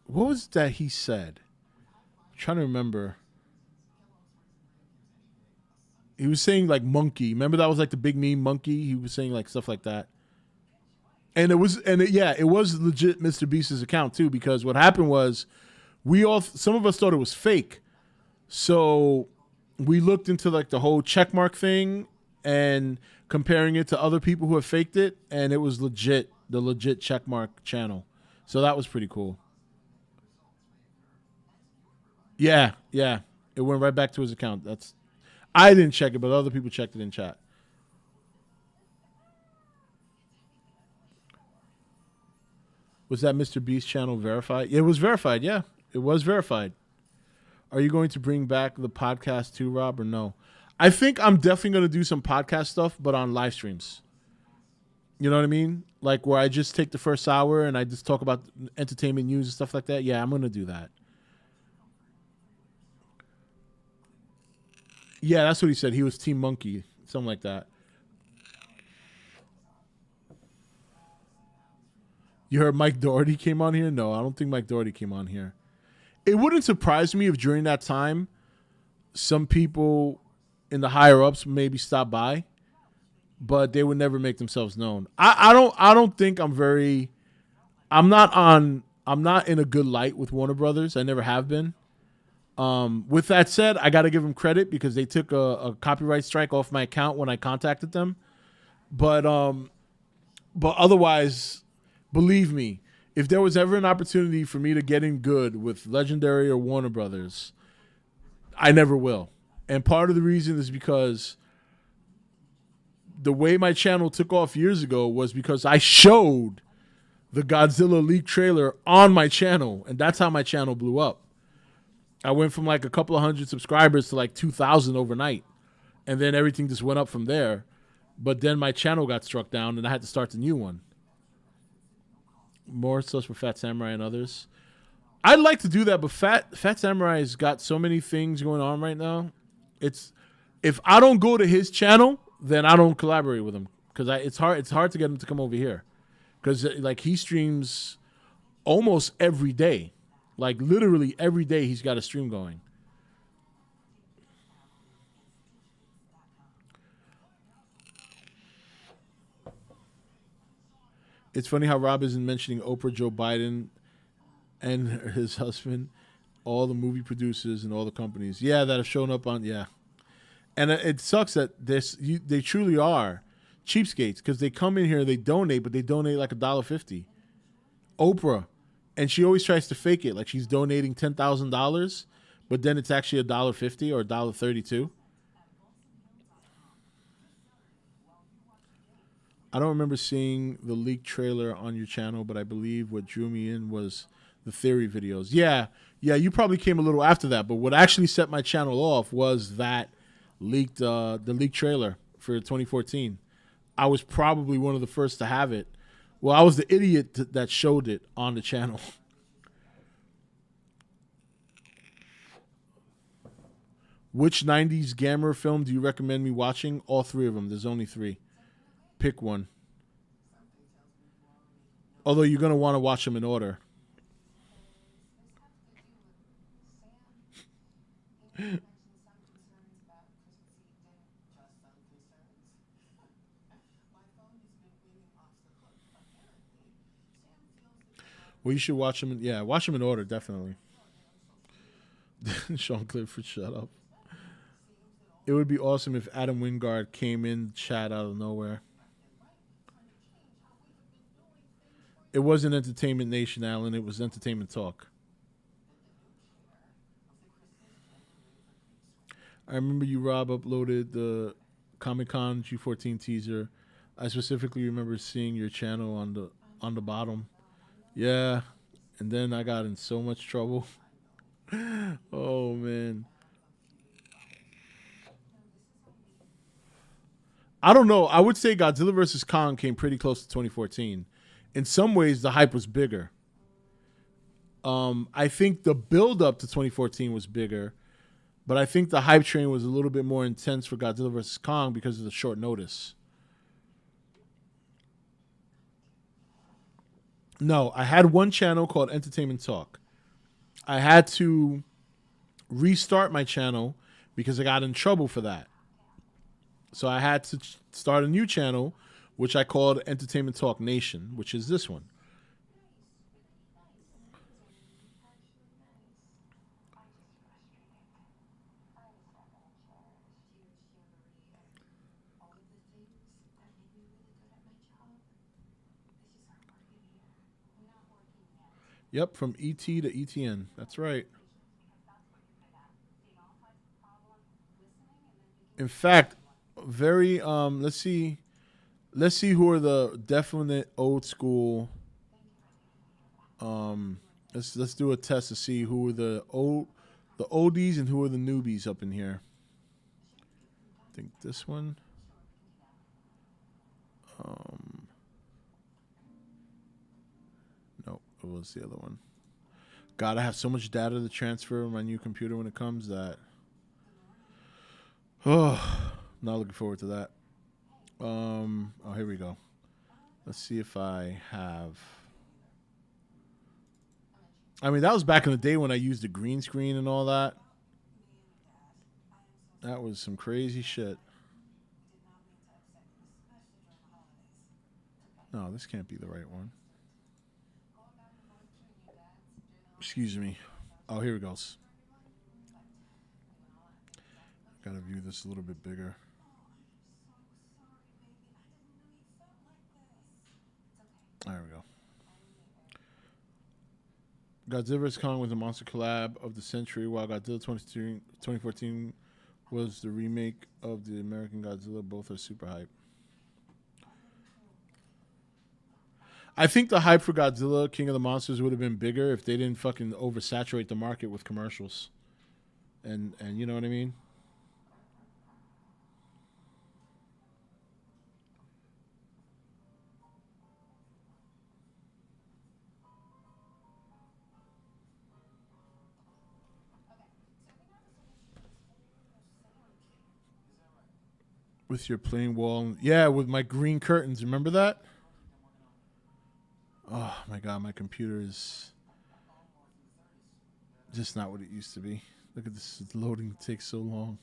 what was that he said? I'm trying to remember. He was saying like monkey. Remember that was like the big meme monkey? He was saying like stuff like that. And it was legit Mr. Beast's account too, because what happened was some of us thought it was fake. So we looked into like the whole checkmark thing and comparing it to other people who have faked it, and it was legit, the legit checkmark channel. So that was pretty cool. Yeah. It went right back to his account. I didn't check it, but other people checked it in chat. Was that Mr. Beast channel verified? It was verified, yeah. It was verified. Are you going to bring back the podcast too, Rob, or no? I think I'm definitely going to do some podcast stuff, but on live streams. You know what I mean? Like where I just take the first hour and I just talk about entertainment news and stuff like that. Yeah, I'm going to do that. Yeah, that's what he said. He was Team Monkey, something like that. You heard Mike Doherty came on here? No, I don't think Mike Doherty came on here. It wouldn't surprise me if during that time some people in the higher ups maybe stop by, but they would never make themselves known. I don't think I'm not in a good light with Warner Brothers. I never have been. With that said, I got to give them credit because they took a copyright strike off my account when I contacted them. But otherwise, believe me, if there was ever an opportunity for me to get in good with Legendary or Warner Brothers, I never will. And part of the reason is because the way my channel took off years ago was because I showed the Godzilla leak trailer on my channel, and that's how my channel blew up. I went from like a couple of hundred subscribers to like 2,000 overnight, and then everything just went up from there. But then my channel got struck down, and I had to start the new one. More stuff for Fat Samurai and others. I'd like to do that, but Fat Samurai's got so many things going on right now. If I don't go to his channel, then I don't collaborate with him because it's hard to get him to come over here because like he streams almost every day, like literally every day he's got a stream going. It's funny how Rob isn't mentioning Oprah, Joe Biden, and his husband, all the movie producers and all the companies, that have shown up on, And it sucks that they truly are cheapskates because they come in here, they donate, but they donate like $1.50. Oprah, and she always tries to fake it like she's donating $10,000, but then it's actually $1.50 or $1.32. I don't remember seeing the leaked trailer on your channel, but I believe what drew me in was the theory videos. Yeah, you probably came a little after that, but what actually set my channel off was that the leaked trailer for 2014. I was probably one of the first to have it. Well, I was the idiot that showed it on the channel. Which 90s Gamera film do you recommend me watching? All three of them. There's only 3. Pick one. Although you're going to want to watch them in order. Well, you should watch them. Watch them in order, definitely. Sean Clifford, shut up. It would be awesome if Adam Wingard came in chat out of nowhere. It wasn't Entertainment Nation, Alan. It was Entertainment Talk. I remember you, Rob, uploaded the Comic-Con G14 teaser. I specifically remember seeing your channel on the bottom. Yeah, and then I got in so much trouble. Oh, man. I don't know. I would say Godzilla vs. Kong came pretty close to 2014. In some ways, the hype was bigger. I think the build-up to 2014 was bigger, but I think the hype train was a little bit more intense for Godzilla vs. Kong because of the short notice. No, I had one channel called Entertainment Talk. I had to restart my channel because I got in trouble for that. So I had to start a new channel, which I called Entertainment Talk Nation, which is this one. Yep, from E.T. to E.T.N. That's right. In fact, very let's see who are the definite old school. Let's do a test to see who are the oldies and who are the newbies up in here. I think this one. No, it was the other one. God, I have so much data to transfer on my new computer when it comes that. Oh, not looking forward to that. Oh, here we go. Let's see if I have. I mean, that was back in the day when I used the green screen and all that. That was some crazy shit. No, this can't be the right one. Excuse me. Oh, here it goes. Gotta view this a little bit bigger. There we go. Godzilla vs. Kong was a monster collab of the century, while Godzilla 2014 was the remake of the American Godzilla. Both are super hype. I think the hype for Godzilla, King of the Monsters, would have been bigger if they didn't fucking oversaturate the market with commercials. And you know what I mean? With your plain wall. Yeah, with my green curtains. Remember that? Oh, my God. My computer is just not what it used to be. Look at this. It's loading. It takes so long.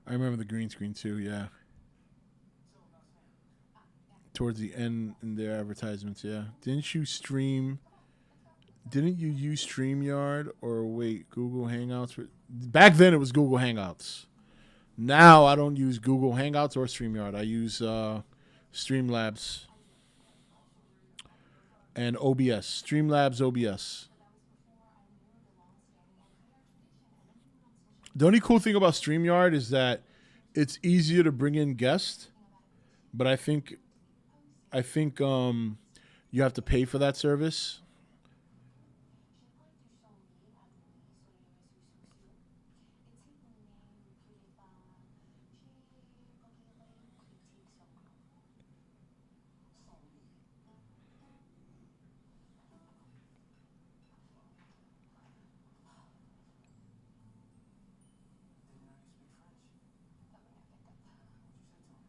I remember the green screen too, yeah. Towards the end in their advertisements, yeah. Didn't you use StreamYard or wait, Google Hangouts? Back then it was Google Hangouts. Now I don't use Google Hangouts or StreamYard. I use Streamlabs and OBS. Streamlabs, OBS. The only cool thing about StreamYard is that it's easier to bring in guests, but I think you have to pay for that service.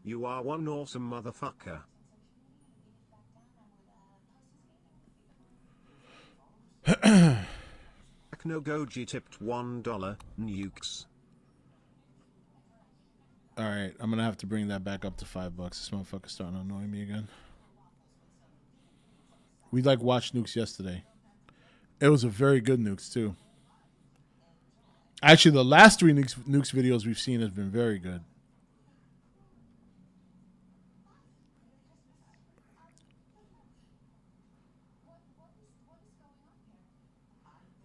You are one awesome motherfucker. No Goji tipped $1 nukes. All right, I'm gonna have to bring that back up to $5. This motherfucker's starting to annoy me again. We watched Nukes yesterday. It was a very good Nukes too. Actually, the last 3 Nukes videos we've seen has been very good.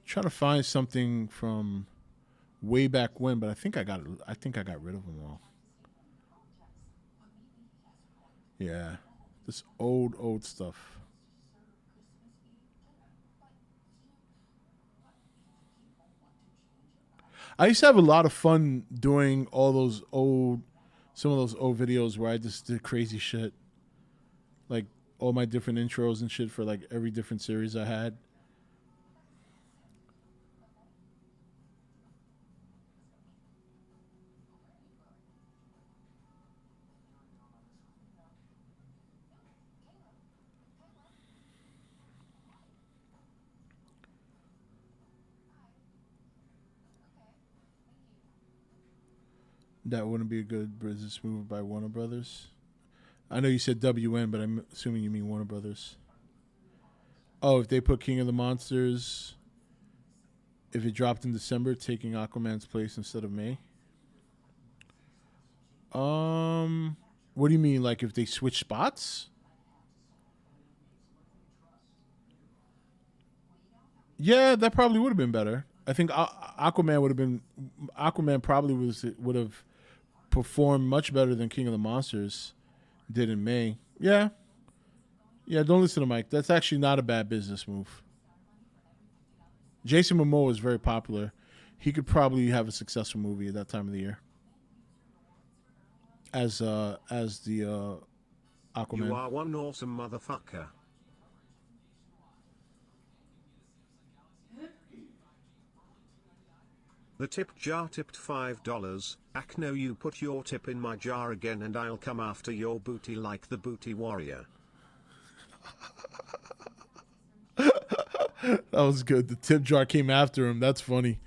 Trying to find something from way back when, but I think I got rid of them all. Yeah, this old stuff. I used to have a lot of fun doing some of those old videos where I just did crazy shit, like all my different intros and shit for every different series I had. That wouldn't be a good business move by Warner Brothers. I know you said WN, but I'm assuming you mean Warner Brothers. Oh, if they put King of the Monsters, if it dropped in December, taking Aquaman's place instead of May. What do you mean? Like if they switch spots? Yeah, that probably would have been better. I think Aquaman probably would have performed much better than King of the Monsters did in May. Yeah. Yeah, don't listen to Mike. That's actually not a bad business move. Jason Momoa is very popular. He could probably have a successful movie at that time of the year. As the Aquaman. You are one awesome motherfucker. The tip jar tipped $5. Acno, you put your tip in my jar again and I'll come after your booty like the booty warrior. That was good. The tip jar came after him. That's funny.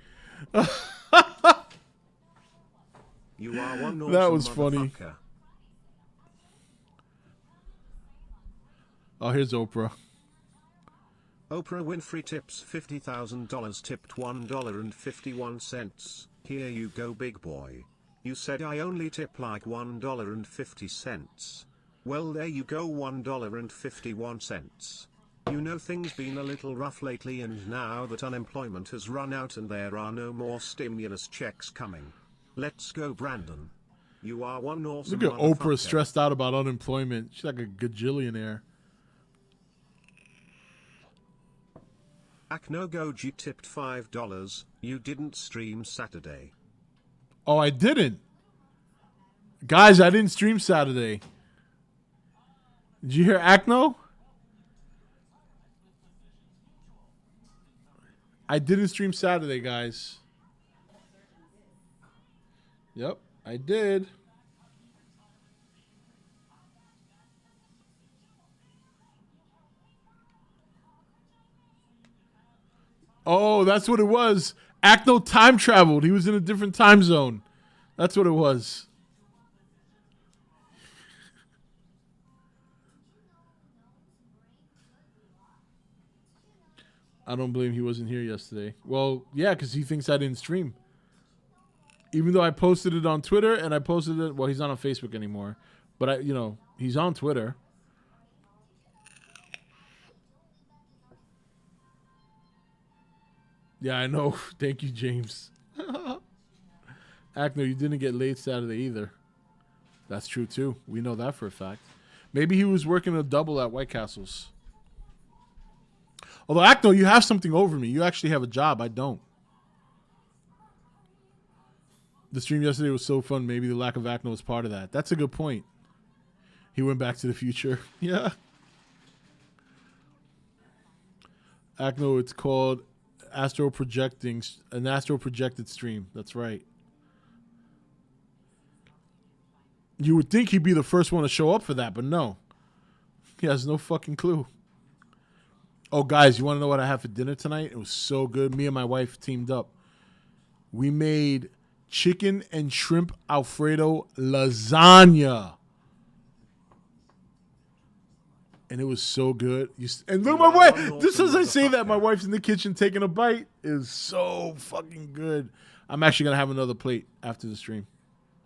You are one awesome That was funny. motherfucker. Oh, here's Oprah. Oprah Winfrey tips $50,000, tipped $1.51. Here you go, big boy. You said I only tip like $1.50. Well, there you go, $1.51. You know things been a little rough lately, and now that unemployment has run out and there are no more stimulus checks coming. Let's go, Brandon. You are one awesome Look at motherfucker. Oprah stressed out about unemployment. She's like a gajillionaire. Aknogoji tipped $5. You didn't stream Saturday. Oh, I didn't. Guys, I didn't stream Saturday. Did you hear Acno? I didn't stream Saturday, guys. Yep, I did. Oh, that's what it was. Acno time traveled. He was in a different time zone. That's what it was. I don't blame he wasn't here yesterday. Well, yeah, because he thinks I didn't stream. Even though I posted it on Twitter and I posted it, well, he's not on Facebook anymore. But he's on Twitter. Yeah, I know. Thank you, James. Acno, you didn't get late Saturday either. That's true, too. We know that for a fact. Maybe he was working a double at White Castle's. Although, Acno, you have something over me. You actually have a job. I don't. The stream yesterday was so fun. Maybe the lack of Acno was part of that. That's a good point. He went back to the future. Yeah. Acno, it's called an astral projected stream. That's right. You would think he'd be the first one to show up for that, but no. He has no fucking clue. Oh, guys, you want to know what I had for dinner tonight? It was so good. Me and my wife teamed up. We made chicken and shrimp Alfredo lasagna. And it was so good. And look at my wife. Just as I say that, my wife's in the kitchen taking a bite. It is so fucking good. I'm actually going to have another plate after the stream.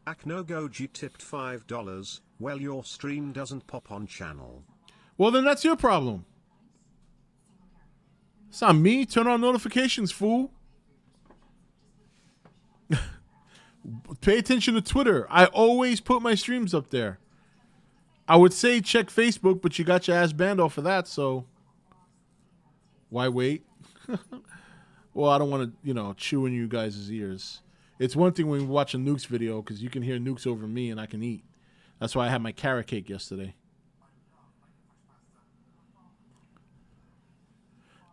Aknogoji tipped $5. Well, your stream doesn't pop on channel. Well, then that's your problem. It's not me. Turn on notifications, fool. Pay attention to Twitter. I always put my streams up there. I would say check Facebook, but you got your ass banned off of that, so why wait? Well, I don't want to, chew in you guys' ears. It's one thing when we watch a Nukes video because you can hear Nukes over me and I can eat. That's why I had my carrot cake yesterday.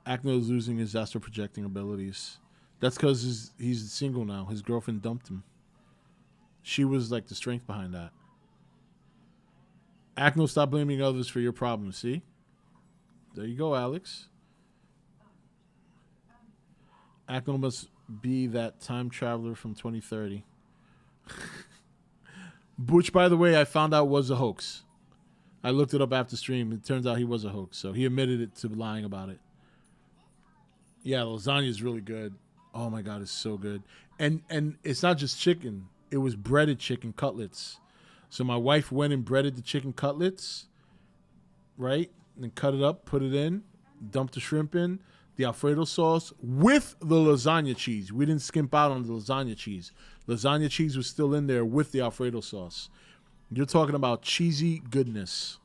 Acno's losing his astral projecting abilities. That's because he's single now. His girlfriend dumped him. She was like the strength behind that. Acno, stop blaming others for your problems, see? There you go, Alex. Acno must be that time traveler from 2030. Which, by the way, I found out was a hoax. I looked it up after stream. It turns out he was a hoax, so he admitted it to lying about it. Yeah, lasagna is really good. Oh my God, it's so good. And it's not just chicken. It was breaded chicken cutlets. So my wife went and breaded the chicken cutlets, right? And then cut it up, put it in, dumped the shrimp in, the Alfredo sauce with the lasagna cheese. We didn't skimp out on the lasagna cheese. Lasagna cheese was still in there with the Alfredo sauce. You're talking about cheesy goodness.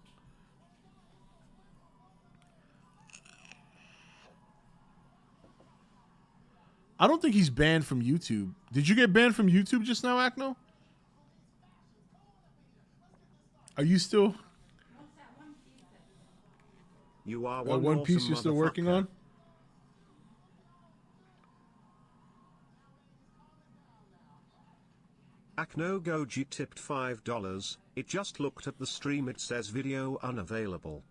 I don't think he's banned from YouTube. Did you get banned from YouTube just now, Acno? Are you still? You are One Piece you're still working on? Aknogoji tipped $5. It just looked at the stream. It says video unavailable.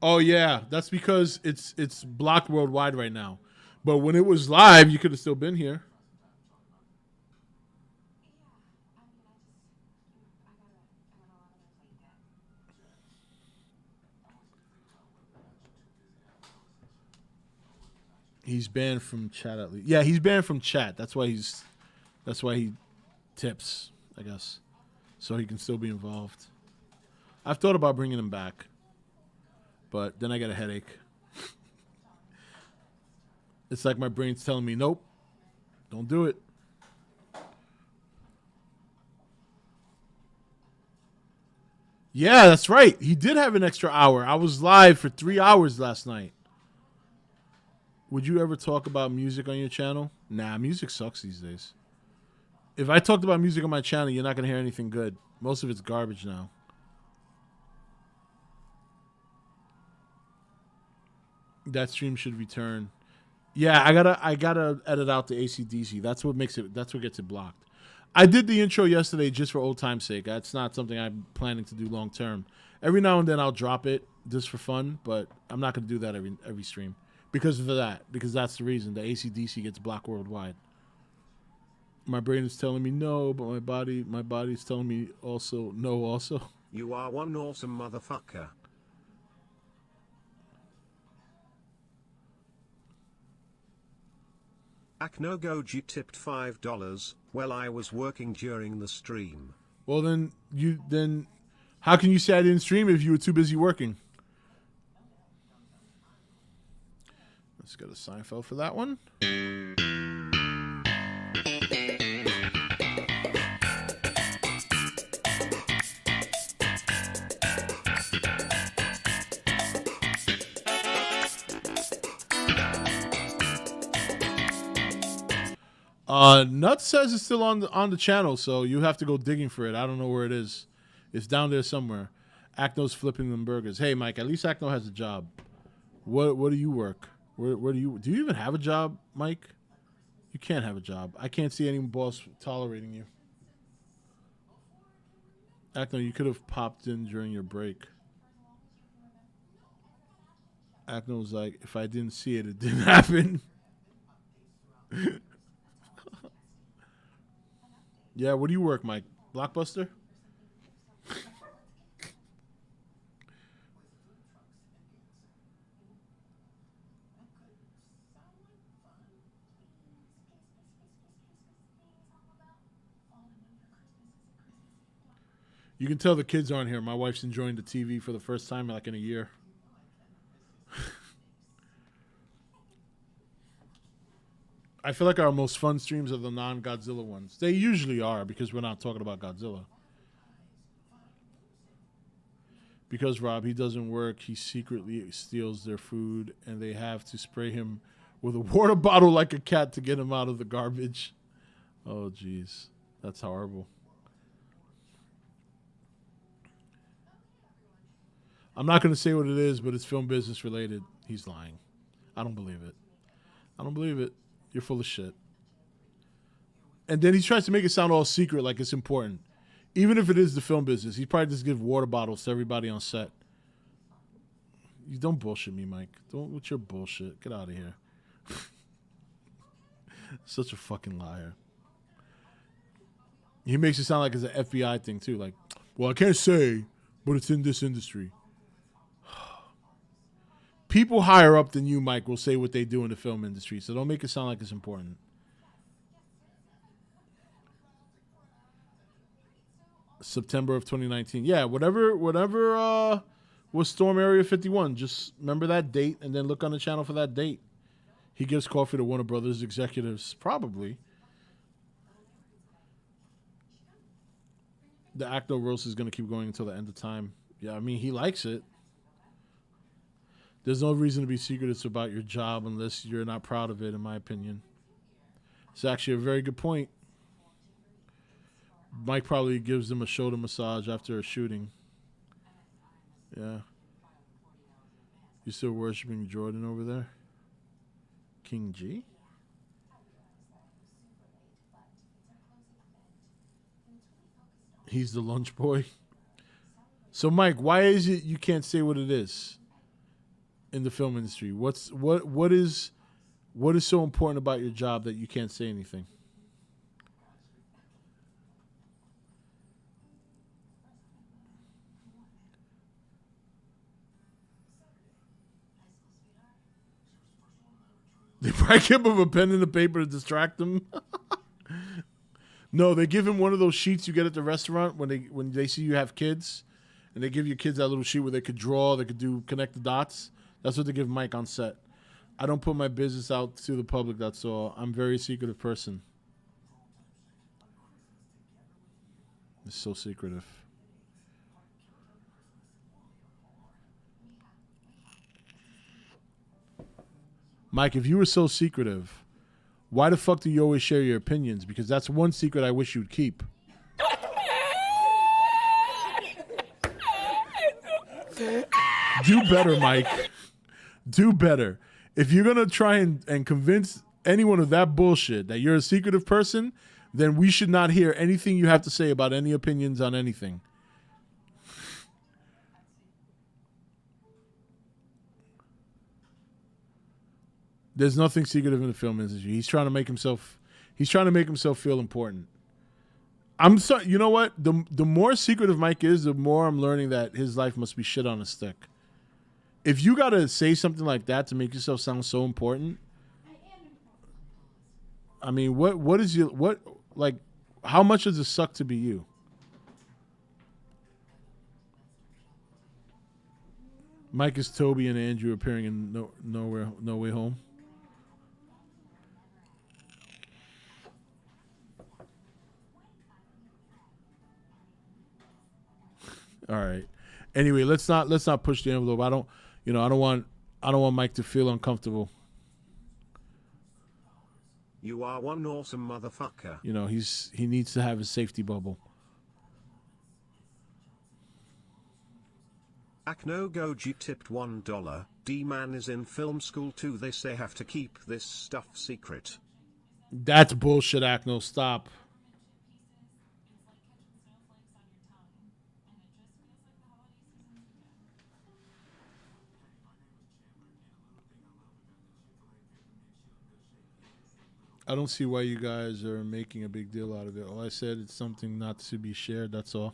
Oh yeah, that's because it's blocked worldwide right now. But when it was live, you could have still been here. He's banned from chat at least. Yeah, he's banned from chat. That's why he tips, I guess. So he can still be involved. I've thought about bringing him back. But then I get a headache. It's like my brain's telling me, nope, don't do it. Yeah, that's right. He did have an extra hour. I was live for 3 hours last night. Would you ever talk about music on your channel? Nah, music sucks these days. If I talked about music on my channel, you're not going to hear anything good. Most of it's garbage now. That stream should return. Yeah, I gotta edit out the AC/DC. That's what makes it. That's what gets it blocked. I did the intro yesterday just for old time's sake. That's not something I'm planning to do long term. Every now and then I'll drop it just for fun, but I'm not gonna do that every stream because of that. Because that's the reason the AC/DC gets blocked worldwide. My brain is telling me no, but my body's telling me also no. Also, You are one awesome motherfucker. Aknogoji tipped $5. Well, I was working during the stream. well then, how can you say I didn't stream if you were too busy working? Let's get a Seinfeld for that one. Nuts says it's still on the channel, so you have to go digging for it. I don't know where it is. It's down there somewhere. Acno's flipping them burgers. Hey, Mike, at least Acno has a job. What do you work? Where do you even have a job, Mike? You can't have a job. I can't see any boss tolerating you. Acno, you could have popped in during your break. Acno's like, if I didn't see it, it didn't happen. Yeah, where do you work, Mike? Blockbuster? You can tell the kids aren't here. My wife's enjoying the TV for the first time like in a year. I feel like our most fun streams are the non-Godzilla ones. They usually are because we're not talking about Godzilla. Because, Rob, he doesn't work, he secretly steals their food, and they have to spray him with a water bottle like a cat to get him out of the garbage. Oh, jeez. That's horrible. I'm not going to say what it is, but it's film business related. He's lying. I don't believe it. I don't believe it. You're full of shit. And then he tries to make it sound all secret like it's important. Even if it is the film business, he probably just give water bottles to everybody on set. You don't bullshit me, Mike. Don't with your bullshit. Get out of here. Such a fucking liar. He makes it sound like it's an FBI thing too. Like, well, I can't say, but it's in this industry. People higher up than you, Mike, will say what they do in the film industry, so don't make it sound like it's important. September of 2019. Yeah, whatever was Storm Area 51. Just remember that date and then look on the channel for that date. He gives coffee to Warner Brothers executives, probably. The Acto roast is going to keep going until the end of time. Yeah, I mean, he likes it. There's no reason to be secretive about your job unless you're not proud of it, in my opinion. It's actually a very good point. Mike probably gives them a shoulder massage after a shooting. Yeah. You still worshiping Jordan over there? King G? He's the lunch boy. So, Mike, why is it you can't say what it is in the film industry? What is so important about your job that you can't say anything? They probably give him a pen and a paper to distract him. No, they give him one of those sheets you get at the restaurant when they see you have kids, and they give your kids that little sheet where they could draw, they could connect the dots. That's what they give Mike on set. I don't put my business out to the public, that's all. I'm a very secretive person. It's so secretive. Mike, if you were so secretive, why the fuck do you always share your opinions? Because that's one secret I wish you'd keep. Do better, Mike. Do better. If you're going to try and convince anyone of that bullshit, that you're a secretive person, then we should not hear anything you have to say about any opinions on anything. There's nothing secretive in the film industry. He's trying to make himself feel important. I'm sorry. You know what? The more secretive Mike is, the more I'm learning that his life must be shit on a stick. If you gotta say something like that to make yourself sound so important, I mean, how much does it suck to be you? Mike is Toby and Andrew appearing in No Way Home. All right. Anyway, let's not push the envelope. I don't want Mike to feel uncomfortable. You are one awesome motherfucker. You know, he needs to have his safety bubble. Akno Goji tipped $1. D-Man is in film school too. They say have to keep this stuff secret. That's bullshit, Akno. Stop. I don't see why you guys are making a big deal out of it. All I said, it's something not to be shared. That's all.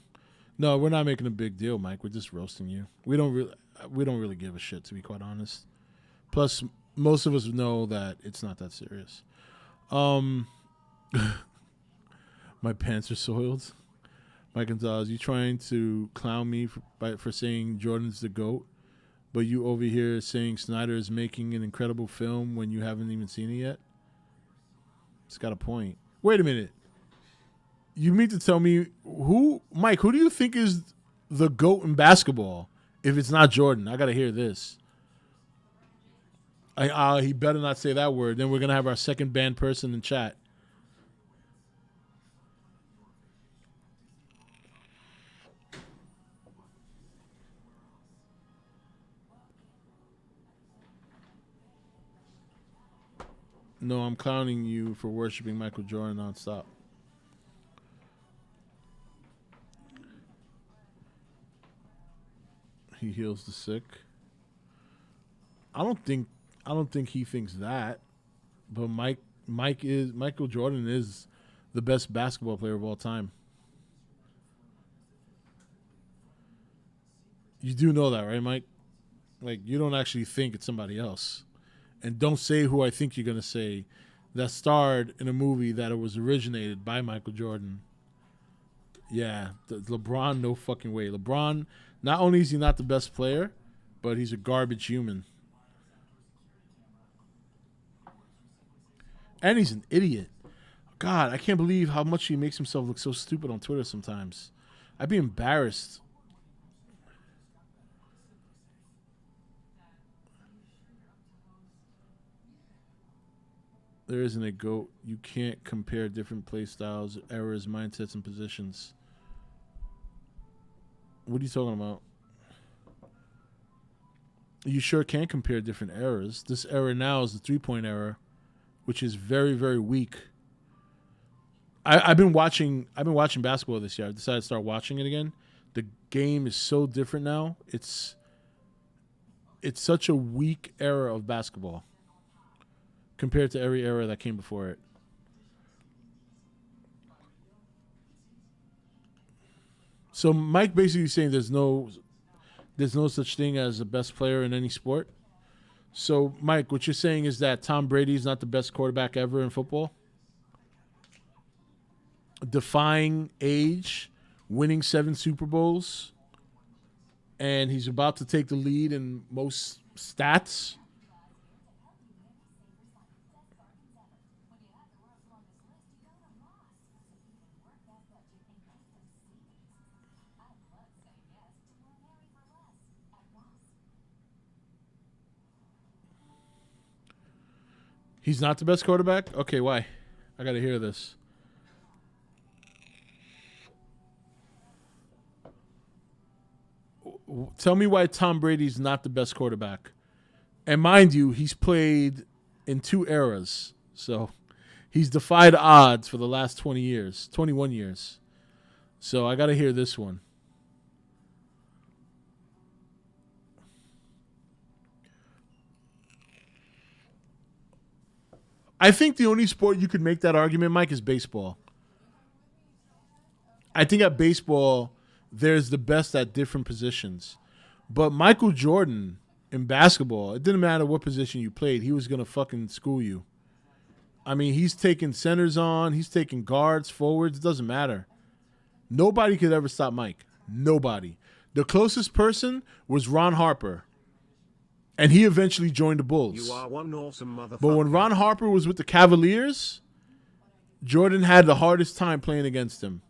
No, we're not making a big deal, Mike. We're just roasting you. We don't really give a shit, to be quite honest. Plus, most of us know that it's not that serious. My pants are soiled. Mike Gonzalez, you trying to clown me for saying Jordan's the GOAT, but you over here saying Snyder is making an incredible film when you haven't even seen it yet? It's got a point. Wait a minute. You mean to tell me Mike, who do you think is the GOAT in basketball if it's not Jordan? I got to hear this. He better not say that word. Then we're going to have our second banned person in chat. No, I'm clowning you for worshiping Michael Jordan nonstop. He heals the sick. I don't think he thinks that. But Michael Jordan is the best basketball player of all time. You do know that, right, Mike? Like, you don't actually think it's somebody else. And don't say who I think you're going to say, that starred in a movie that it was originated by Michael Jordan. Yeah, LeBron, no fucking way. LeBron, not only is he not the best player, but he's a garbage human. And he's an idiot. God, I can't believe how much he makes himself look so stupid on Twitter sometimes. I'd be embarrassed. There isn't a GOAT. You can't compare different play styles, errors, mindsets, and positions. What are you talking about? You sure can compare different errors. This error now is the three-point error, which is very, very weak. I've been watching basketball this year. I decided to start watching it again. The game is so different now. It's such a weak era of basketball compared to every era that came before it. So Mike basically saying there's no such thing as a best player in any sport. So Mike, what you're saying is that Tom Brady is not the best quarterback ever in football? Defying age, winning 7 Super Bowls, and he's about to take the lead in most stats. He's not the best quarterback? Okay, why? I got to hear this. Tell me why Tom Brady's not the best quarterback. And mind you, he's played in 2 eras. So he's defied odds for the last 20 years, 21 years. So I got to hear this one. I think the only sport you could make that argument, Mike, is baseball. I think at baseball, there's the best at different positions. But Michael Jordan in basketball, it didn't matter what position you played, he was going to fucking school you. I mean, he's taking centers on, he's taking guards, forwards, it doesn't matter. Nobody could ever stop Mike. Nobody. The closest person was Ron Harper. And he eventually joined the Bulls. You are one awesome motherfucker. But when Ron Harper was with the Cavaliers, Jordan had the hardest time playing against him.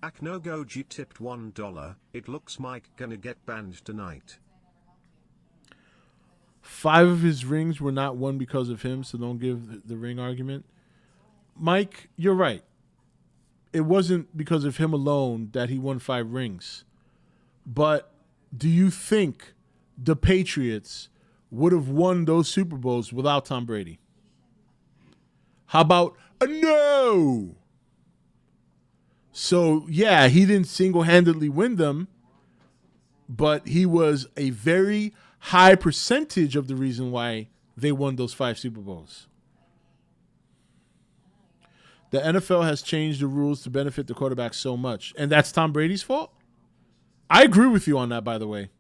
Aknogoji tipped $1. It looks Mike gonna get banned tonight. 5 of his rings were not won because of him, so don't give the ring argument. Mike, you're right. It wasn't because of him alone that he won 5 rings. But do you think the Patriots would have won those Super Bowls without Tom Brady? How about a no? So, yeah, he didn't single-handedly win them, but he was a very high percentage of the reason why they won those 5 Super Bowls. The NFL has changed the rules to benefit the quarterback so much, and that's Tom Brady's fault? I agree with you on that, by the way.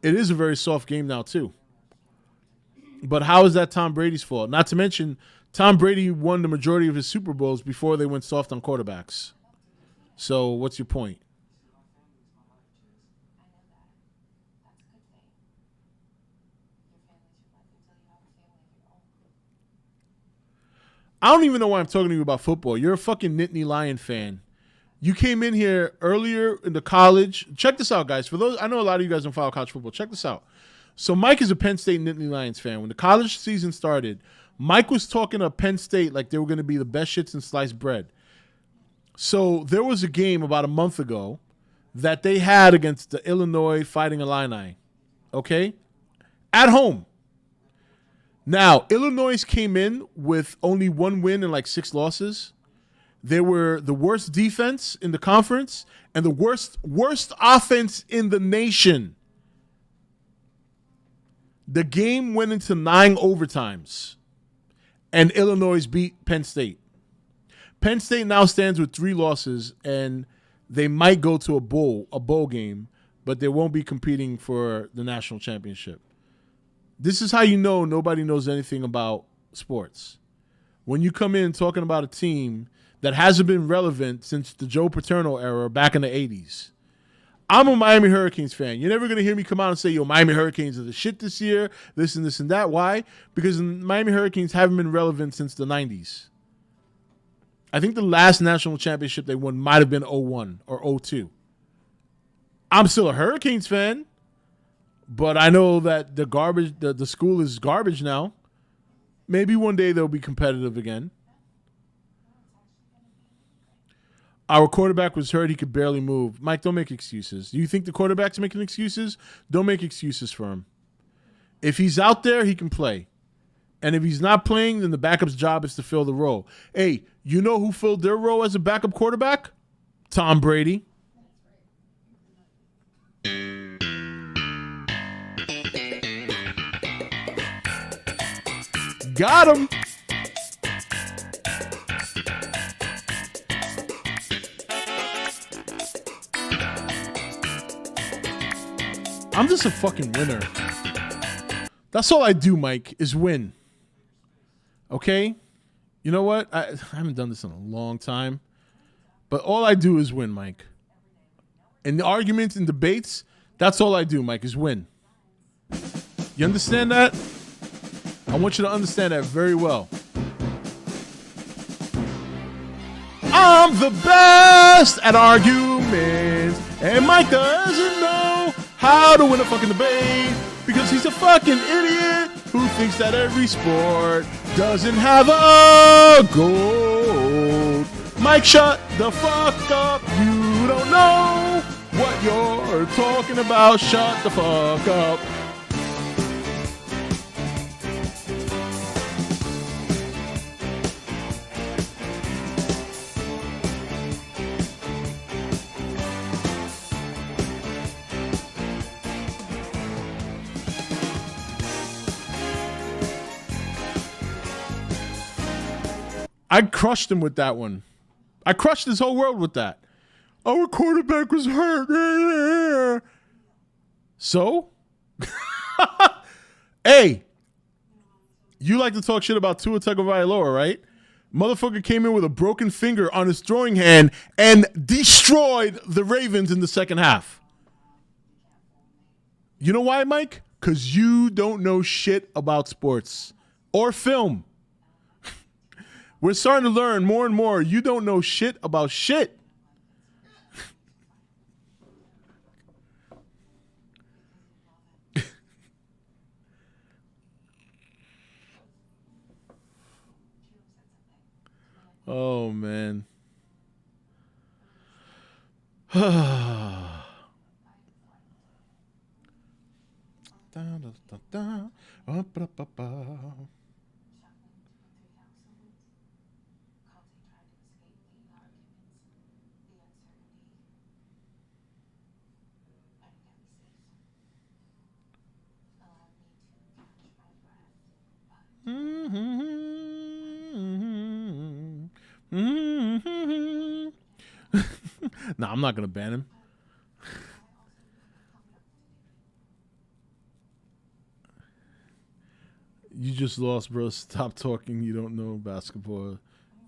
It is a very soft game now, too. But how is that Tom Brady's fault? Not to mention, Tom Brady won the majority of his Super Bowls before they went soft on quarterbacks. So what's your point? I don't even know why I'm talking to you about football. You're a fucking Nittany Lion fan. You came in here earlier in the college. Check this out, guys. For those, I know a lot of you guys don't follow college football. Check this out. So Mike is a Penn State Nittany Lions fan. When the college season started, Mike was talking to Penn State like they were going to be the best shits in sliced bread. So there was a game about a month ago that they had against the Illinois Fighting Illini, okay, at home. Now, Illinois came in with only 1 win and like 6 losses. They were the worst defense in the conference and the worst offense in the nation. The game went into 9 overtimes, and Illinois beat Penn State. Penn State now stands with 3 losses, and they might go to a bowl game, but they won't be competing for the national championship. This is how you know nobody knows anything about sports. When you come in talking about a team that hasn't been relevant since the Joe Paterno era back in the 80s. I'm a Miami Hurricanes fan. You're never going to hear me come out and say, yo, Miami Hurricanes are the shit this year, this and this and that. Why? Because the Miami Hurricanes haven't been relevant since the 90s. I think the last national championship they won might have been 01 or 02. I'm still a Hurricanes fan, but I know that the school is garbage now. Maybe one day they'll be competitive again. Our quarterback was hurt. He could barely move. Mike, don't make excuses. Do you think the quarterback's making excuses? Don't make excuses for him. If he's out there, he can play. And if he's not playing, then the backup's job is to fill the role. Hey, you know who filled their role as a backup quarterback? Tom Brady. Got him. I'm just a fucking winner. That's all I do, Mike, is win. Okay? You know what? I haven't done this in a long time. But all I do is win, Mike. In the arguments and debates, that's all I do, Mike, is win. You understand that? I want you to understand that very well. I'm the best at arguments, and Mike doesn't know how to win a fucking debate because he's a fucking idiot. who thinks that every sport doesn't have a goal. Mike, shut the fuck up. You don't know what you're talking about. Shut the fuck up. I crushed him with that one. I crushed his whole world with that. Our quarterback was hurt. So? Hey, you like to talk shit about Tua Tagovailoa, right? Motherfucker came in with a broken finger on his throwing hand and destroyed the Ravens in the second half. You know why, Mike? Because you don't know shit about sports or film. We're starting to learn more and more. You don't know shit about shit. Oh, man. Nah, I'm not going to ban him. You just lost, bro. Stop talking. You don't know basketball.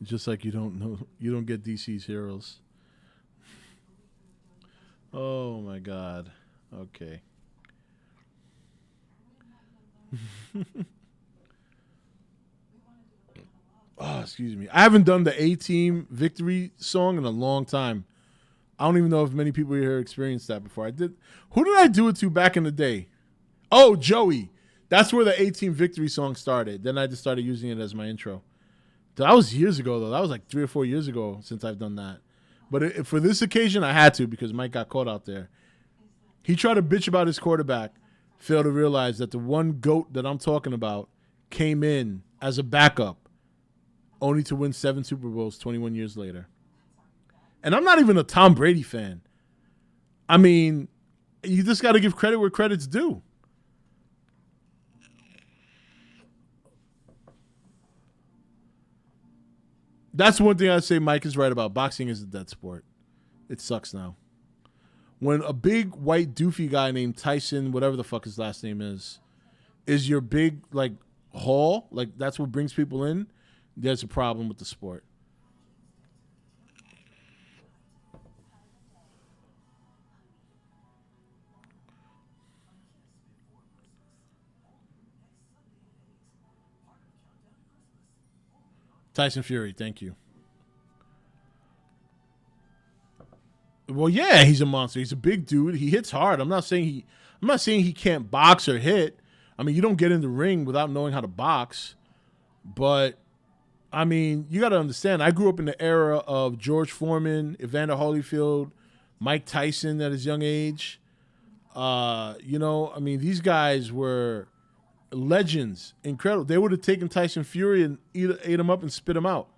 Just like you don't get DC's heroes. Oh, my God. Okay. Oh, excuse me. I haven't done the A-Team victory song in a long time. I don't even know if many people here experienced that before. I did. Who did I do it to back in the day? Oh, Joey. That's where the A-Team victory song started. Then I just started using it as my intro. That was years ago, though. That was like 3 or 4 years ago since I've done that. But for this occasion, I had to because Mike got caught out there. He tried to bitch about his quarterback, failed to realize that the one GOAT that I'm talking about came in as a backup, only to win 7 Super Bowls 21 years later. And I'm not even a Tom Brady fan. I mean, you just got to give credit where credit's due. That's one thing I say Mike is right about. Boxing is a dead sport. It sucks now. When a big white doofy guy named Tyson, whatever the fuck his last name is your big, like, haul, like that's what brings people in, there's a problem with the sport. Tyson Fury, thank you. Well, yeah, he's a monster. He's a big dude. He hits hard. I'm not saying he can't box or hit. I mean, you don't get in the ring without knowing how to box. But I mean, you got to understand. I grew up in the era of George Foreman, Evander Holyfield, Mike Tyson at his young age. I mean, these guys were legends, incredible. They would have taken Tyson Fury and ate him up and spit him out.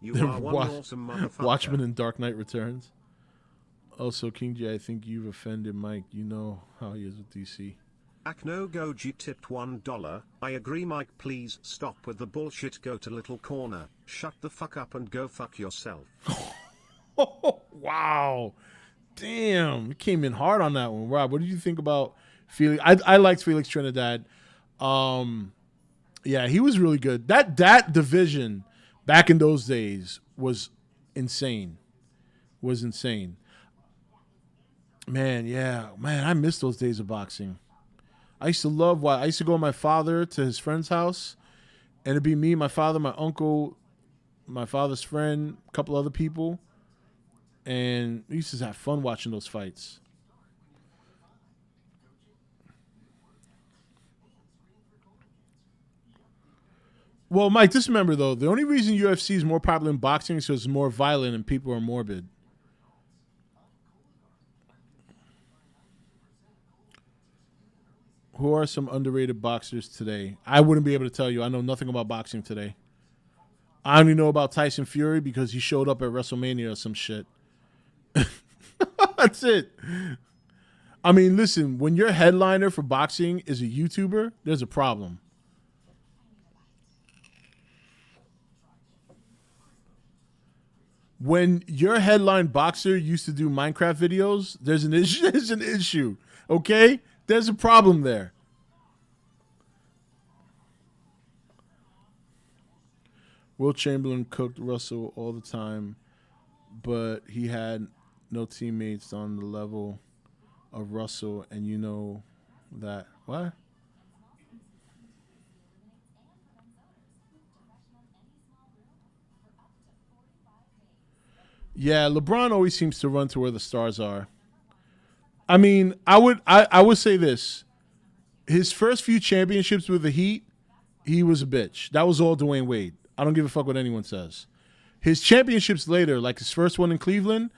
You are one awesome motherfucker. Watchmen and Dark Knight Returns. Also, King J, I think you've offended Mike. You know how he is with DC. Akno Goji tipped $1. I agree, Mike. Please stop with the bullshit. Go to little corner. Shut the fuck up and go fuck yourself. Oh, wow. Damn. You came in hard on that one. Rob, what did you think about Felix? I liked Felix Trinidad. Yeah, he was really good. That division back in those days was insane. Man, yeah. Man, I miss those days of boxing. I used to go with my father to his friend's house, and it'd be me, my father, my uncle, my father's friend, a couple other people, and we used to have fun watching those fights. Well, Mike, just remember though, the only reason UFC is more popular than boxing is because it's more violent and people are morbid. Who are some underrated boxers today? I wouldn't be able to tell you. I know nothing about boxing today. I only know about Tyson Fury because he showed up at WrestleMania or some shit. That's it. I mean, listen, when your headliner for boxing is a YouTuber, there's a problem. When your headline boxer used to do Minecraft videos, there's an issue. There's an issue. Okay? There's a problem there. Will Chamberlain cooked Russell all the time, but he had no teammates on the level of Russell, and you know that. What? Yeah, LeBron always seems to run to where the stars are. I mean, I would say this. His first few championships with the Heat, he was a bitch. That was all Dwayne Wade. I don't give a fuck what anyone says. His championships later, like his first one in Cleveland,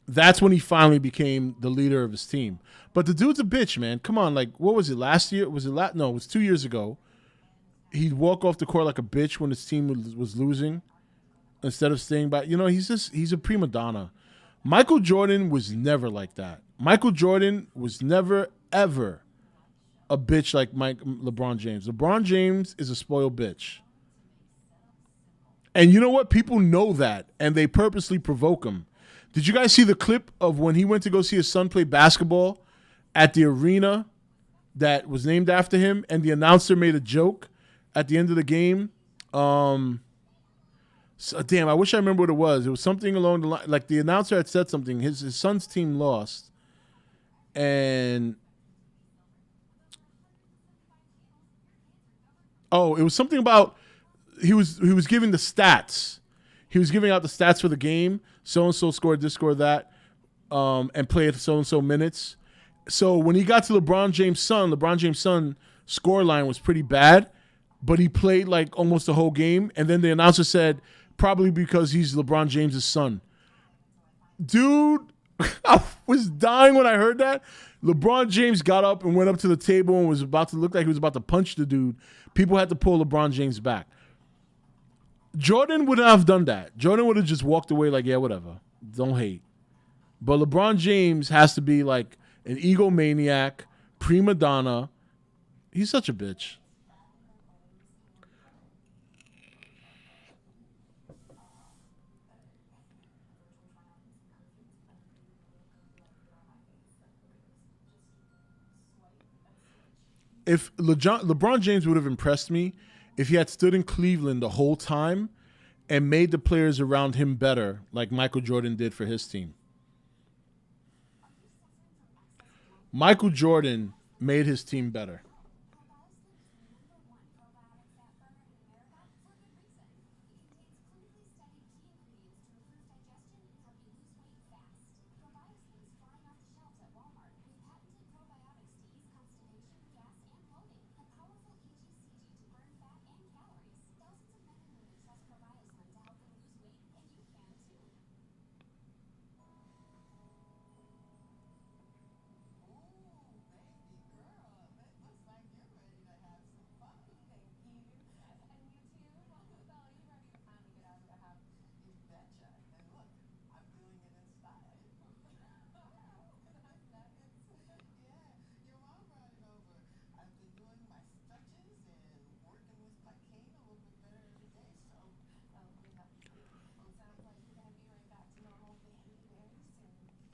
that's when he finally became the leader of his team. But the dude's a bitch, man. Come on, like, what was it, last year? No, it was 2 years ago. He'd walk off the court like a bitch when his team was losing instead of staying by. You know, he's a prima donna. Michael Jordan was never like that. Michael Jordan was never, ever a bitch like LeBron James. LeBron James is a spoiled bitch. And you know what? People know that, and they purposely provoke him. Did you guys see the clip of when he went to go see his son play basketball at the arena that was named after him, and the announcer made a joke at the end of the game? Damn, I wish I remember what it was. It was something along the line, like the announcer had said something. His son's team lost, and it was something about he was giving the stats. He was giving out the stats for the game. So and so scored this, scored that, and played so and so minutes. So when he got to LeBron James' son score line was pretty bad, but he played like almost the whole game. And then the announcer said, probably because he's LeBron James' son. Dude, I was dying when I heard that. LeBron James got up and went up to the table and was about to look like he was about to punch the dude. People had to pull LeBron James back. Jordan wouldn't have done that. Jordan would have just walked away like, yeah, whatever. Don't hate. But LeBron James has to be like an egomaniac, prima donna. He's such a bitch. If LeBron James would have impressed me if he had stood in Cleveland the whole time and made the players around him better, like Michael Jordan did for his team. Michael Jordan made his team better.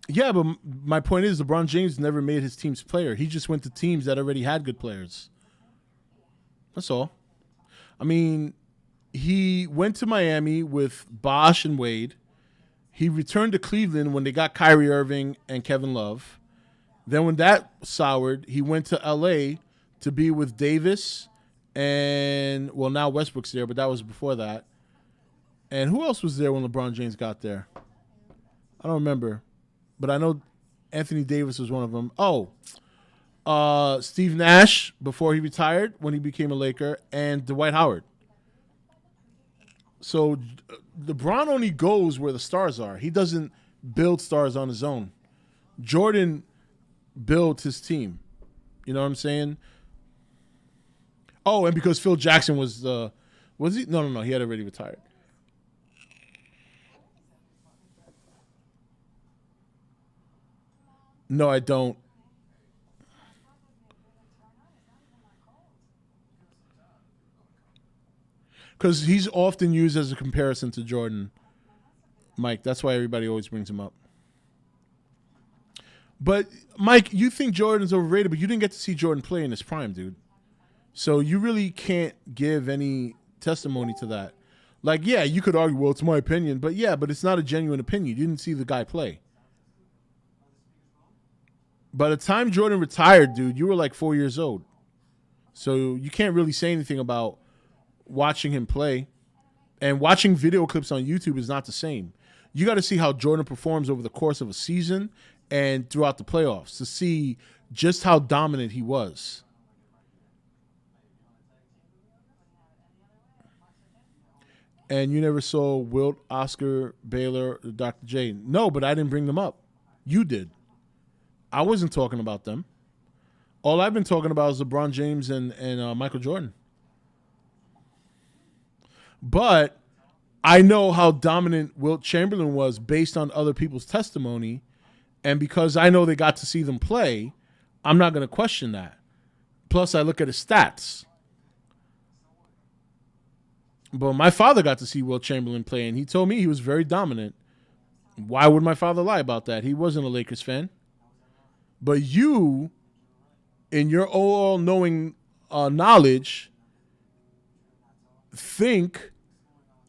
Yeah, but my point is LeBron James never made his team's player. He just went to teams that already had good players. That's all. I mean, he went to Miami with Bosh and Wade. He returned to Cleveland when they got Kyrie Irving and Kevin Love. Then when that soured, he went to L.A. to be with Davis and, well, now Westbrook's there, but that was before that. And who else was there when LeBron James got there? I don't remember. But I know Anthony Davis was one of them. Oh, Steve Nash before he retired when he became a Laker, and Dwight Howard. So LeBron only goes where the stars are. He doesn't build stars on his own. Jordan built his team. You know what I'm saying? Oh, and because Phil Jackson was he? No. He had already retired. No, I don't. Because he's often used as a comparison to Jordan, Mike. That's why everybody always brings him up. But, Mike, you think Jordan's overrated, but you didn't get to see Jordan play in his prime, dude. So you really can't give any testimony to that. Like, yeah, you could argue, well, it's my opinion. But, yeah, but it's not a genuine opinion. You didn't see the guy play. By the time Jordan retired, dude, you were like 4 years old. So you can't really say anything about watching him play. And watching video clips on YouTube is not the same. You got to see how Jordan performs over the course of a season and throughout the playoffs to see just how dominant he was. And you never saw Wilt, Oscar, Baylor, or Dr. J. No, but I didn't bring them up. You did. I wasn't talking about them. All I've been talking about is LeBron James and Michael Jordan. But I know how dominant Wilt Chamberlain was based on other people's testimony. And because I know they got to see them play, I'm not going to question that. Plus, I look at his stats. But my father got to see Wilt Chamberlain play, and he told me he was very dominant. Why would my father lie about that? He wasn't a Lakers fan. But you, in your all-knowing knowledge, think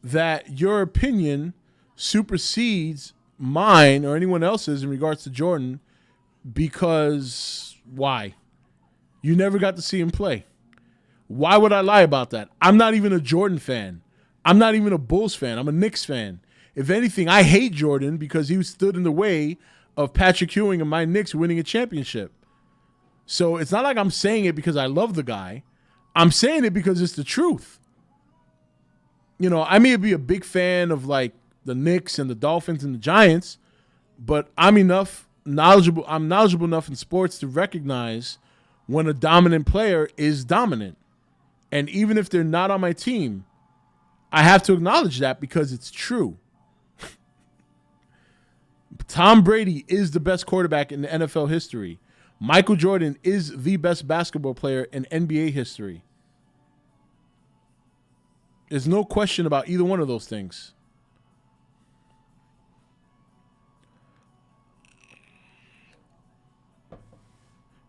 that your opinion supersedes mine or anyone else's in regards to Jordan because why? You never got to see him play. Why would I lie about that? I'm not even a Jordan fan. I'm not even a Bulls fan. I'm a Knicks fan. If anything, I hate Jordan because he stood in the way of Patrick Ewing and my Knicks winning a championship. So it's not like I'm saying it because I love the guy. I'm saying it because it's the truth. You know, I may be a big fan of like the Knicks and the Dolphins and the Giants, but I'm knowledgeable enough in sports to recognize when a dominant player is dominant. And even if they're not on my team, I have to acknowledge that because it's true. Tom Brady is the best quarterback in the NFL history. Michael Jordan is the best basketball player in NBA history. There's no question about either one of those things.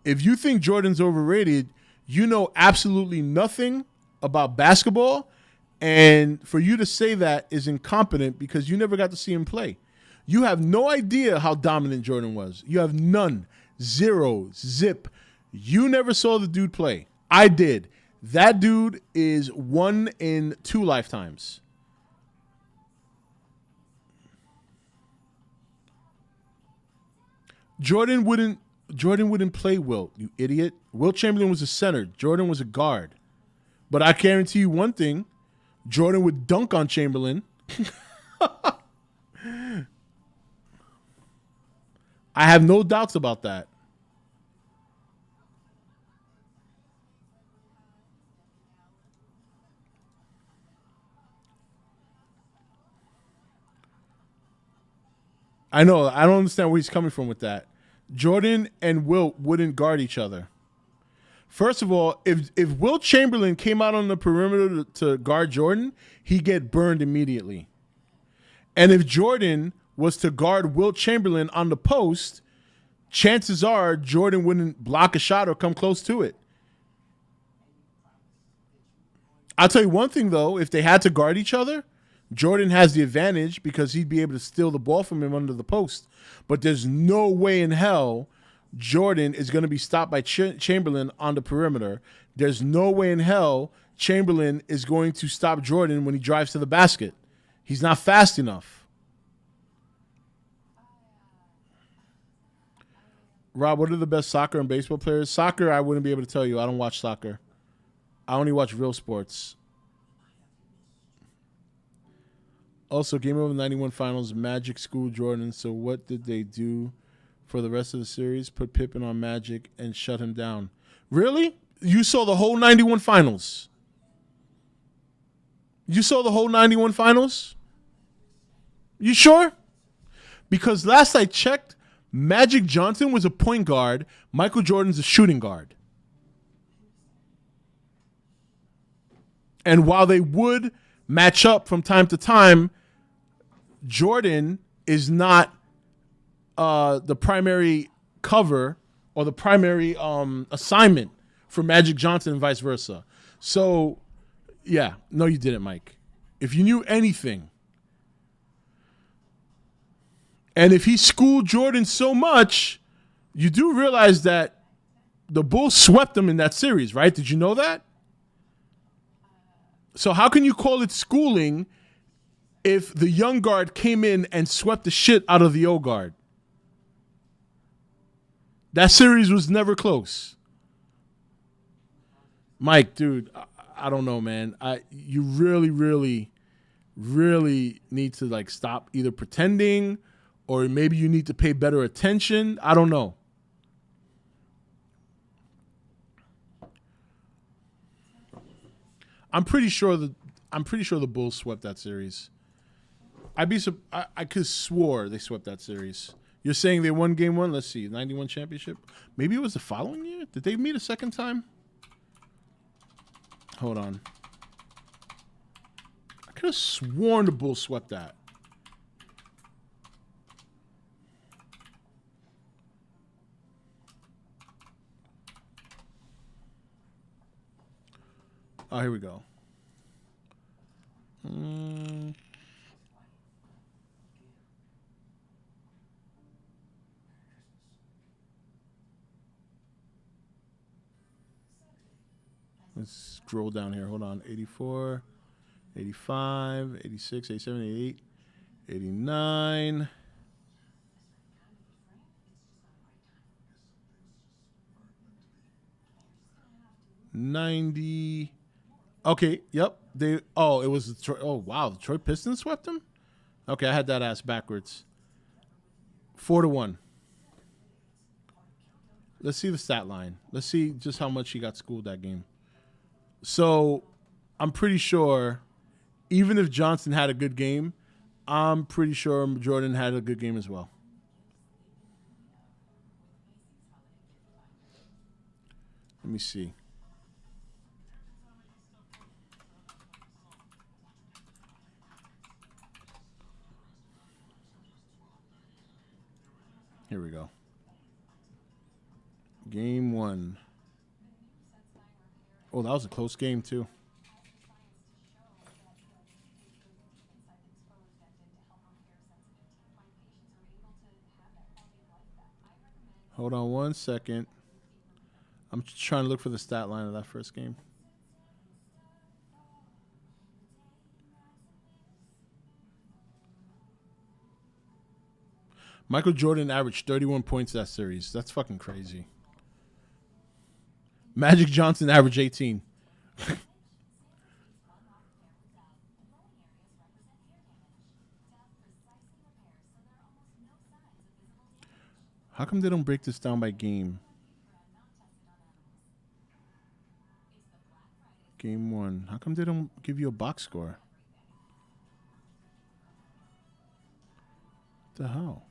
If you think Jordan's overrated, you know absolutely nothing about basketball, and for you to say that is incompetent because you never got to see him play. You have no idea how dominant Jordan was. You have none. Zero. Zip. You never saw the dude play. I did. That dude is 1 in 2 lifetimes. Jordan wouldn't play Wilt, you idiot. Wilt Chamberlain was a center. Jordan was a guard. But I guarantee you one thing. Jordan would dunk on Chamberlain. I have no doubts about that. I know. I don't understand where he's coming from with that. Jordan and Wilt wouldn't guard each other. First of all, if Wilt Chamberlain came out on the perimeter to guard Jordan, he'd get burned immediately. And if Jordan was to guard Wilt Chamberlain on the post, chances are Jordan wouldn't block a shot or come close to it. I'll tell you one thing, though. If they had to guard each other, Jordan has the advantage because he'd be able to steal the ball from him under the post. But there's no way in hell Jordan is going to be stopped by Chamberlain on the perimeter. There's no way in hell Chamberlain is going to stop Jordan when he drives to the basket. He's not fast enough. Rob, what are the best soccer and baseball players? Soccer, I wouldn't be able to tell you. I don't watch soccer. I only watch real sports. Also, Game Over 91 Finals, Magic School Jordan. So what did they do for the rest of the series? Put Pippen on Magic and shut him down. Really? You saw the whole 91 Finals? You saw the whole 91 Finals? You sure? Because last I checked, Magic Johnson was a point guard. Michael Jordan's a shooting guard. And while they would match up from time to time, Jordan is not the primary cover or the primary assignment for Magic Johnson and vice versa. So, yeah. No, you didn't, Mike. If you knew anything, and if he schooled Jordan so much, you do realize that the Bulls swept them in that series, right? Did you know that? So how can you call it schooling if the young guard came in and swept the shit out of the old guard? That series was never close. Mike, dude, I don't know, man. You really, really, really need to like stop either pretending or maybe you need to pay better attention. I don't know. I'm pretty sure the Bulls swept that series. I could swore they swept that series. You're saying they won game 1? Let's see, 91 championship. Maybe it was the following year. Did they meet a second time? Hold on. I could have sworn the Bulls swept that. Oh, here we go. Let's scroll down here. Hold on. 84, 85, 86, 87, 88, 89. 90. Okay, yep. It was the wow, the Detroit Pistons swept them? Okay, I had that ass backwards. 4-1. Let's see the stat line. Let's see just how much he got schooled that game. So, I'm pretty sure, even if Johnson had a good game, I'm pretty sure Jordan had a good game as well. Let me see. Here we go. Game 1. Oh, that was a close game, too. Hold on 1 second. I'm just trying to look for the stat line of that first game. Michael Jordan averaged 31 points that series. That's fucking crazy. Magic Johnson averaged 18. How come they don't break this down by game? Game 1. How come they don't give you a box score? What the hell?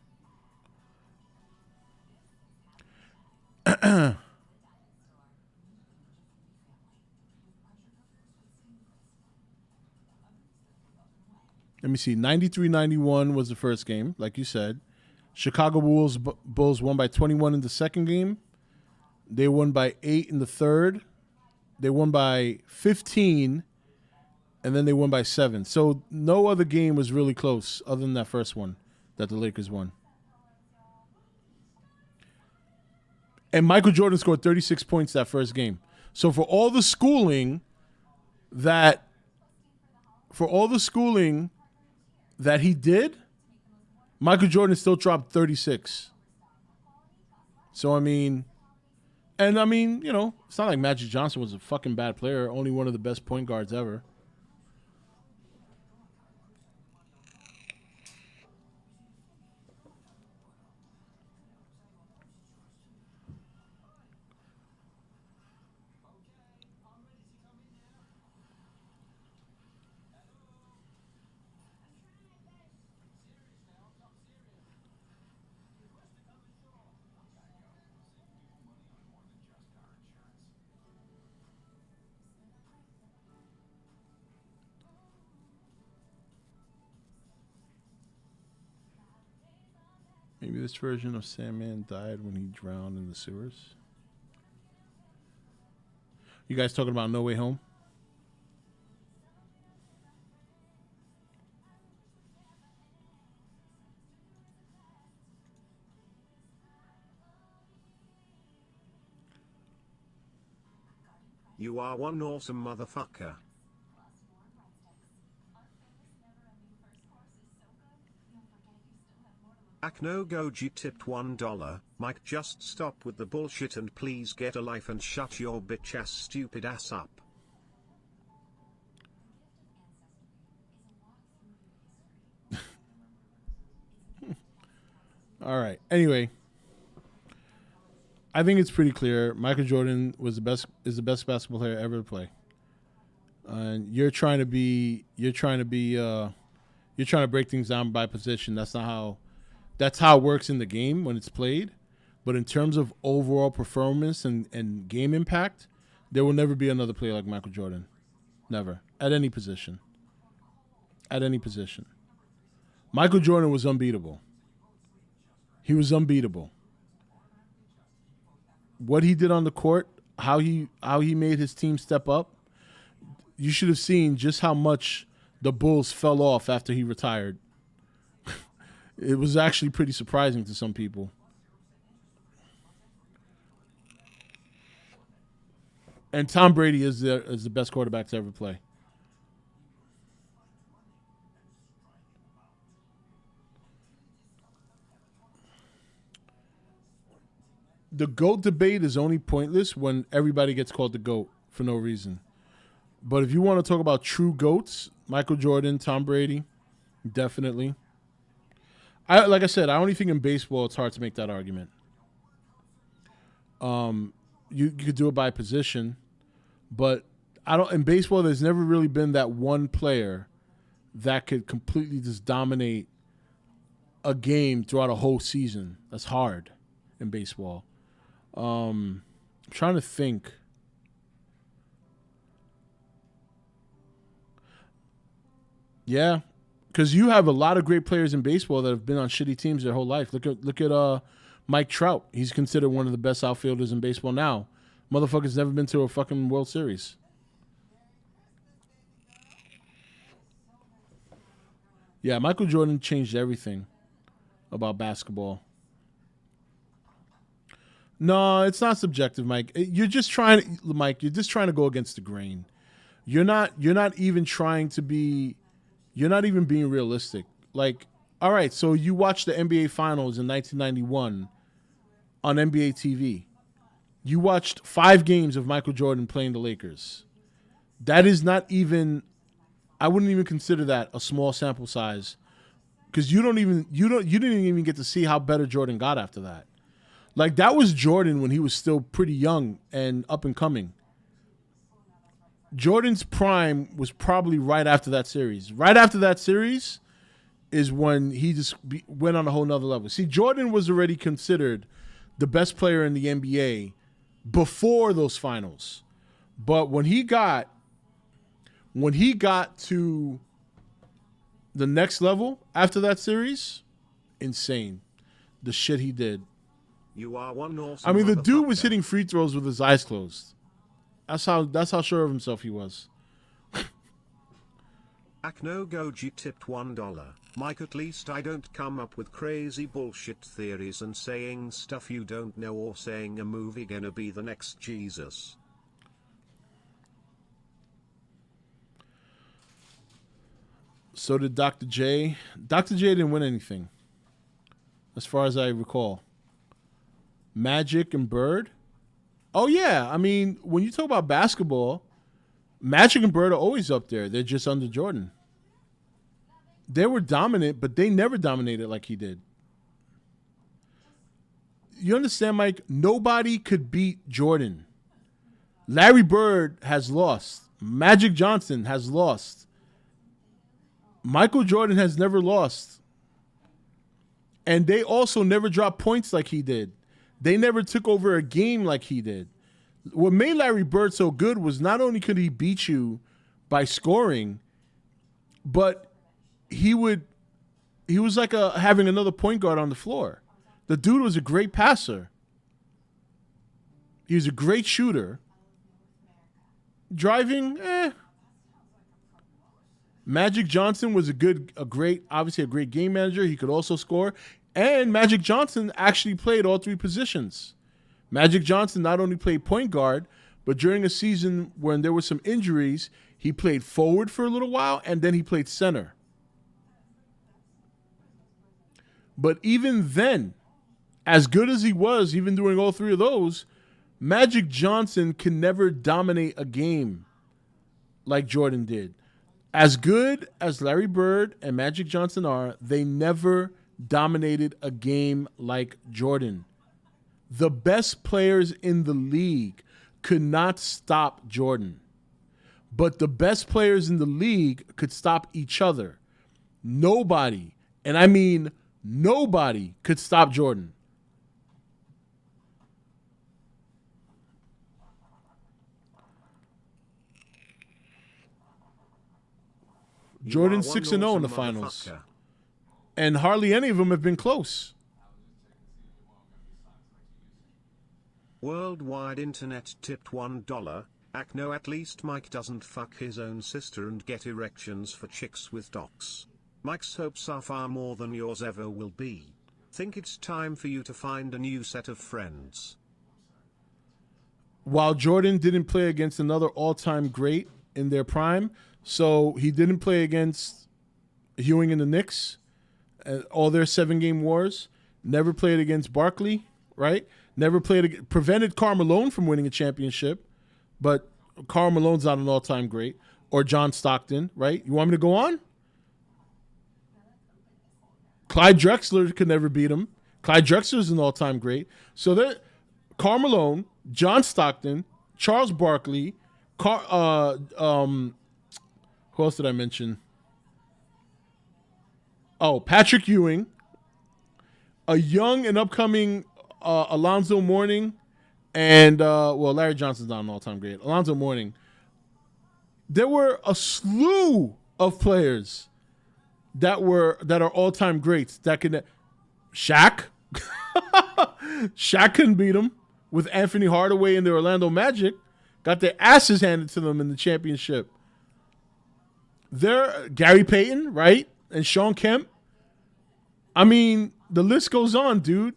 Let me see. 93-91 was the first game, like you said. Chicago Bulls won by 21 in the second game. They won by 8 in the third. They won by 15, and then they won by 7. So no other game was really close other than that first one that the Lakers won. And Michael Jordan scored 36 points that first game. So for all the schooling that he did, Michael Jordan still dropped 36. So, I mean, you know, it's not like Magic Johnson was a fucking bad player, only one of the best point guards ever. Maybe this version of Sandman died when he drowned in the sewers. You guys talking about No Way Home? You are one awesome motherfucker. Akno Goji tipped $1. Mike, just stop with the bullshit and please get a life and shut your bitch ass stupid ass up. All right. Anyway, I think it's pretty clear. Michael Jordan is the best basketball player ever to play. And you're trying to break things down by position. That's how it works in the game when it's played. But in terms of overall performance and game impact, there will never be another player like Michael Jordan. Never. At any position. At any position. Michael Jordan was unbeatable. He was unbeatable. What he did on the court, how he made his team step up, you should have seen just how much the Bulls fell off after he retired. It was actually pretty surprising to some people. And Tom Brady is the best quarterback to ever play. The GOAT debate is only pointless when everybody gets called the GOAT for no reason. But if you want to talk about true GOATs, Michael Jordan, Tom Brady, definitely. Like I said, I only think in baseball it's hard to make that argument. You could do it by position, but in baseball there's never really been that one player that could completely just dominate a game throughout a whole season. That's hard in baseball. I'm trying to think. Yeah, because you have a lot of great players in baseball that have been on shitty teams their whole life. Look at Mike Trout. He's considered one of the best outfielders in baseball now. Motherfucker's never been to a fucking World Series. Yeah, Michael Jordan changed everything about basketball. No, it's not subjective, Mike. You're just trying to go against the grain. You're not even being realistic. Like, all right, so you watched the NBA Finals in 1991 on NBA TV. You watched 5 games of Michael Jordan playing the Lakers. That is not even, I wouldn't even consider that a small sample size, because you didn't even get to see how better Jordan got after that. Like, that was Jordan when he was still pretty young and up and coming. Jordan's prime was probably right after that series. Right after that series is when he just went on a whole nother level. See, Jordan was already considered the best player in the NBA before those finals. But when he got to the next level after that series, insane. The shit he did. You are one awesome. I mean, the dude was hitting free throws with his eyes closed. That's how sure of himself he was. Akno Goji tipped $1. Mike, at least I don't come up with crazy bullshit theories and saying stuff you don't know, or saying a movie gonna be the next Jesus. So did Dr. J. Dr. J didn't win anything, as far as I recall. Magic and Bird. Oh yeah, I mean, when you talk about basketball, Magic and Bird are always up there. They're just under Jordan. They were dominant, but they never dominated like he did. You understand, Mike? Nobody could beat Jordan. Larry Bird has lost. Magic Johnson has lost. Michael Jordan has never lost. And they also never dropped points like he did. They never took over a game like he did. What made Larry Bird so good was not only could he beat you by scoring, but he was like having another point guard on the floor. The dude was a great passer. He was a great shooter. Driving, Magic Johnson was obviously a great game manager. He could also score. And Magic Johnson actually played all three positions. Magic Johnson not only played point guard, but during a season when there were some injuries, he played forward for a little while, and then he played center. But even then, as good as he was, even doing all three of those, Magic Johnson can never dominate a game like Jordan did. As good as Larry Bird and Magic Johnson are, they never dominated a game like Jordan. The best players in the league could not stop Jordan. But the best players in the league could stop each other. Nobody, and I mean nobody, could stop Jordan. Jordan's 6-0 in the finals. And hardly any of them have been close. Worldwide internet tipped $1. No, at least Mike doesn't fuck his own sister and get erections for chicks with docks. Mike's hopes are far more than yours ever will be. Think it's time for you to find a new set of friends. While Jordan didn't play against another all-time great in their prime, so he didn't play against Ewing and the Knicks, all their 7-game wars. Never played against Barkley, right? Never prevented Karl Malone from winning a championship, but Karl Malone's not an all-time great. Or John Stockton, right? You want me to go on? Clyde Drexler could never beat him. Clyde Drexler's an all-time great. So that Karl Malone, John Stockton, Charles Barkley, who else did I mention? Oh, Patrick Ewing, a young and upcoming Alonzo Mourning, and Larry Johnson's not an all-time great. Alonzo Mourning. There were a slew of players that are all-time greats that could. Shaq, Shaq couldn't beat him with Anthony Hardaway and the Orlando Magic. Got their asses handed to them in the championship. Gary Payton, right? And Sean Kemp. I mean, the list goes on, dude.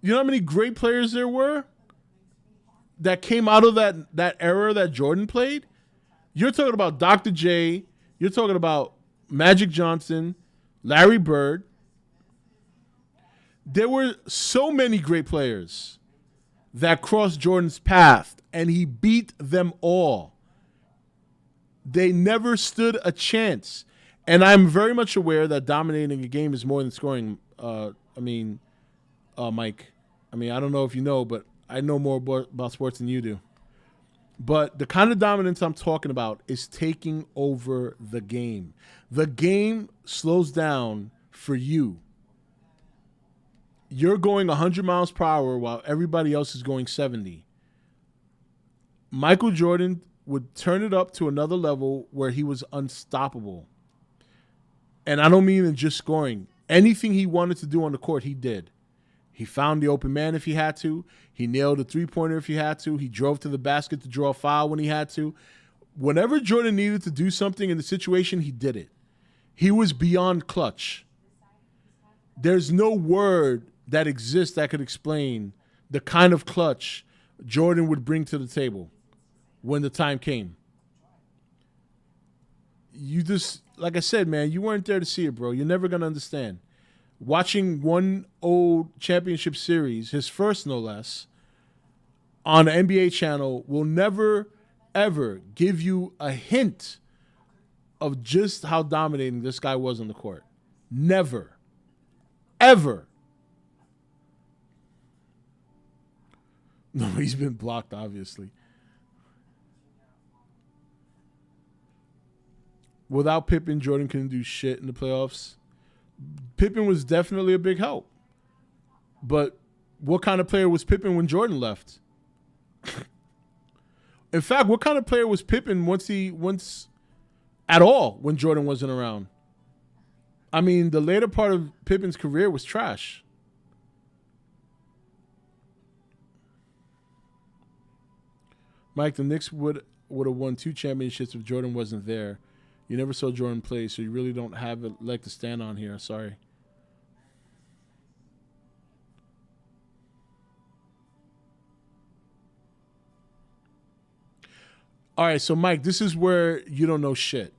You know how many great players there were that came out of that era that Jordan played? You're talking about Dr. J. You're talking about Magic Johnson, Larry Bird. There were so many great players that crossed Jordan's path, and he beat them all. They never stood a chance. And I'm very much aware that dominating a game is more than scoring. Mike. I mean, I don't know if you know, but I know more about sports than you do. But the kind of dominance I'm talking about is taking over the game. The game slows down for you. You're going 100 miles per hour while everybody else is going 70. Michael Jordan would turn it up to another level where he was unstoppable. And I don't mean in just scoring. Anything he wanted to do on the court, he did. He found the open man if he had to. He nailed a three-pointer if he had to. He drove to the basket to draw a foul when he had to. Whenever Jordan needed to do something in the situation, he did it. He was beyond clutch. There's no word that exists that could explain the kind of clutch Jordan would bring to the table when the time came. You just, like I said, man, you weren't there to see it, bro. You're never gonna understand. Watching one old championship series, his first no less, on the NBA channel will never, ever give you a hint of just how dominating this guy was on the court. Never. Ever. No, he's been blocked, obviously. Without Pippen, Jordan couldn't do shit in the playoffs. Pippen was definitely a big help. But what kind of player was Pippen when Jordan left? In fact, what kind of player was Pippen once at all when Jordan wasn't around? I mean, the later part of Pippen's career was trash. Mike, the Knicks would have won 2 championships if Jordan wasn't there. You never saw Jordan play, so you really don't have a leg to stand on here. Sorry. All right, so Mike, this is where you don't know shit.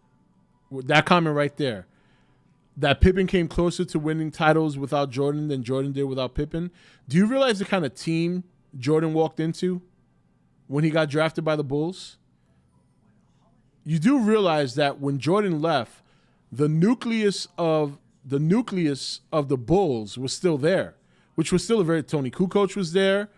That comment right there. That Pippen came closer to winning titles without Jordan than Jordan did without Pippen. Do you realize the kind of team Jordan walked into when he got drafted by the Bulls? You do realize that when Jordan left, the nucleus of the Bulls was still there, which was still a very Tony Kukoc was there,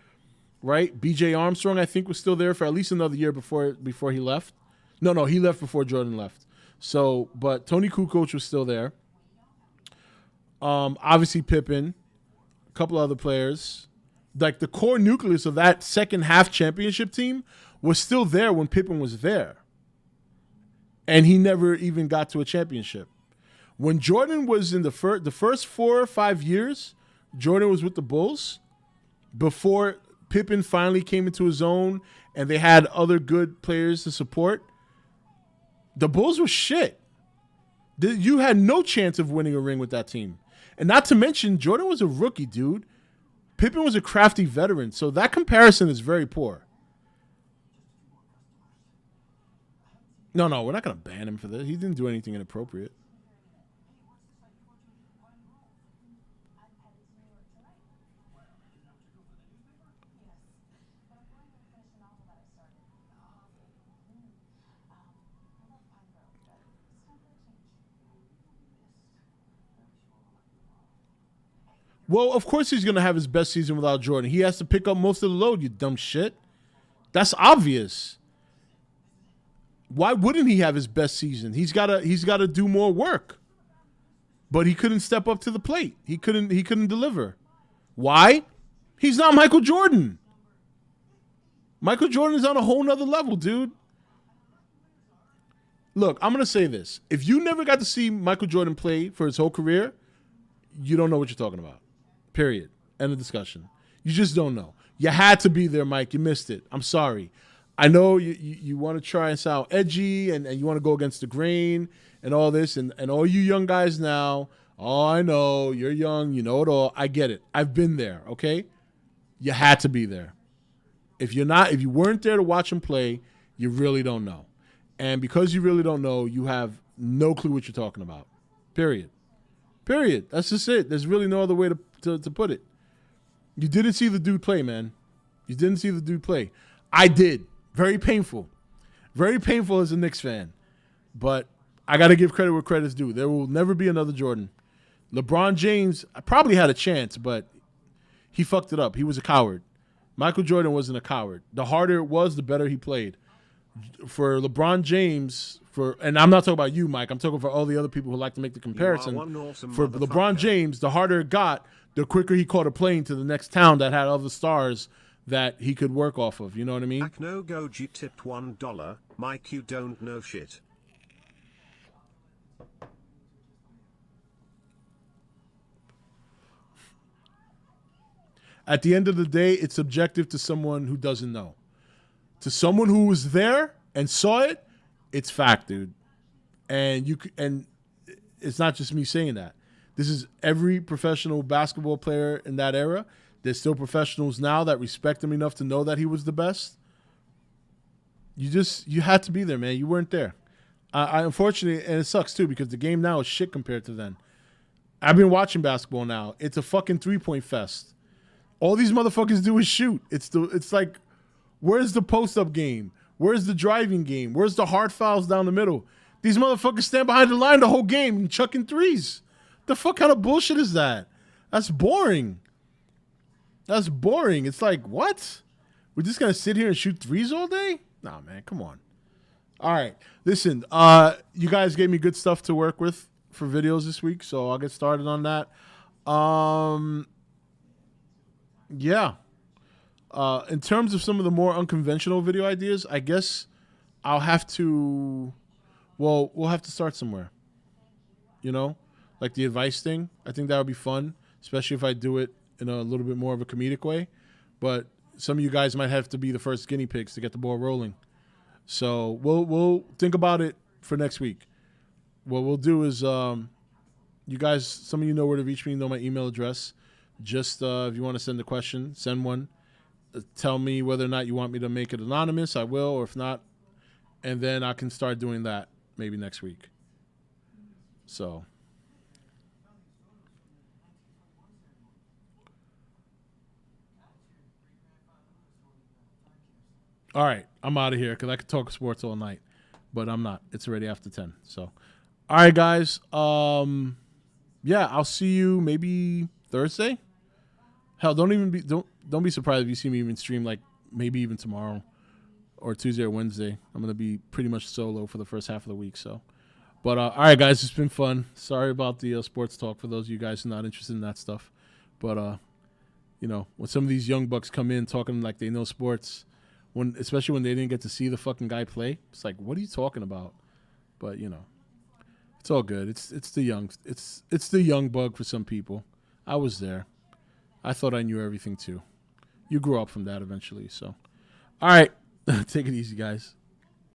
right? B.J. Armstrong, I think, was still there for at least another year before he left. No, he left before Jordan left. So, but Tony Kukoc was still there. Obviously Pippen, a couple other players. Like the core nucleus of that second half championship team was still there when Pippen was there. And he never even got to a championship. When Jordan was in the first 4 or 5 years, Jordan was with the Bulls before Pippen finally came into his own and they had other good players to support. The Bulls were shit. You had no chance of winning a ring with that team. And not to mention, Jordan was a rookie, dude. Pippen was a crafty veteran, so that comparison is very poor. No, we're not going to ban him for this. He didn't do anything inappropriate. Well, of course he's going to have his best season without Jordan. He has to pick up most of the load, you dumb shit. That's obvious. Why wouldn't he have his best season? He's got to do more work. But he couldn't step up to the plate. He couldn't deliver. Why? He's not Michael Jordan. Michael Jordan is on a whole nother level, dude. Look, I'm going to say this. If you never got to see Michael Jordan play for his whole career, you don't know what you're talking about. Period. End of discussion. You just don't know. You had to be there, Mike. You missed it. I'm sorry. I know you want to try and sound edgy and you want to go against the grain and all this and all you young guys now, oh, I know, you're young, you know it all. I get it. I've been there, okay? You had to be there. If you weren't there to watch him play, you really don't know. And because you really don't know, you have no clue what you're talking about. Period. That's just it. There's really no other way to put it. You didn't see the dude play, man. You didn't see the dude play. I did. Very painful. Very painful as a Knicks fan. But I got to give credit where credit's due. There will never be another Jordan. LeBron James probably had a chance, but he fucked it up. He was a coward. Michael Jordan wasn't a coward. The harder it was, the better he played. For LeBron James, and I'm not talking about you, Mike. I'm talking for all the other people who like to make the comparison. Awesome for LeBron James, the harder it got, the quicker he caught a plane to the next town that had other stars that he could work off of. You know what I mean? Akno Goji tipped $1. Mike, you don't know shit. At the end of the day, it's subjective to someone who doesn't know. To someone who was there and saw it, it's fact, dude. And it's not just me saying that. This is every professional basketball player in that era. There's still professionals now that respect him enough to know that he was the best. You had to be there, man. You weren't there. I unfortunately, and it sucks too because the game now is shit compared to then. I've been watching basketball now. It's a fucking 3-point fest. All these motherfuckers do is shoot. It's like, where's the post-up game? Where's the driving game? Where's the hard fouls down the middle? These motherfuckers stand behind the line the whole game and chucking threes. The fuck kind of bullshit is that? That's boring. That's boring. It's like, what? We're just going to sit here and shoot threes all day? Nah, man, come on. All right. Listen, you guys gave me good stuff to work with for videos this week, so I'll get started on that. Yeah. In terms of some of the more unconventional video ideas, I guess I'll have to, well, we'll have to start somewhere. You know, like the advice thing. I think that would be fun, especially if I do it in a little bit more of a comedic way. But some of you guys might have to be the first guinea pigs to get the ball rolling. So we'll think about it for next week. What we'll do is, you guys, some of you know where to reach me, know my email address. Just if you want to send a question, send one. Tell me whether or not you want me to make it anonymous. I will, or if not, and then I can start doing that maybe next week. So. All right, I'm out of here because I could talk sports all night, but I'm not. It's already after 10. So, all right, guys. Yeah, I'll see you maybe Thursday. Hell, don't be surprised if you see me even stream like maybe even tomorrow or Tuesday or Wednesday. I'm gonna be pretty much solo for the first half of the week. So, but all right, guys, it's been fun. Sorry about the sports talk for those of you guys who are not interested in that stuff. But you know, when some of these young bucks come in talking like they know sports. Especially when they didn't get to see the fucking guy play, it's like, what are you talking about? But you know, it's all good. It's the young bug for some people. I was there. I thought I knew everything too. You grew up from that eventually. So, all right, take it easy, guys.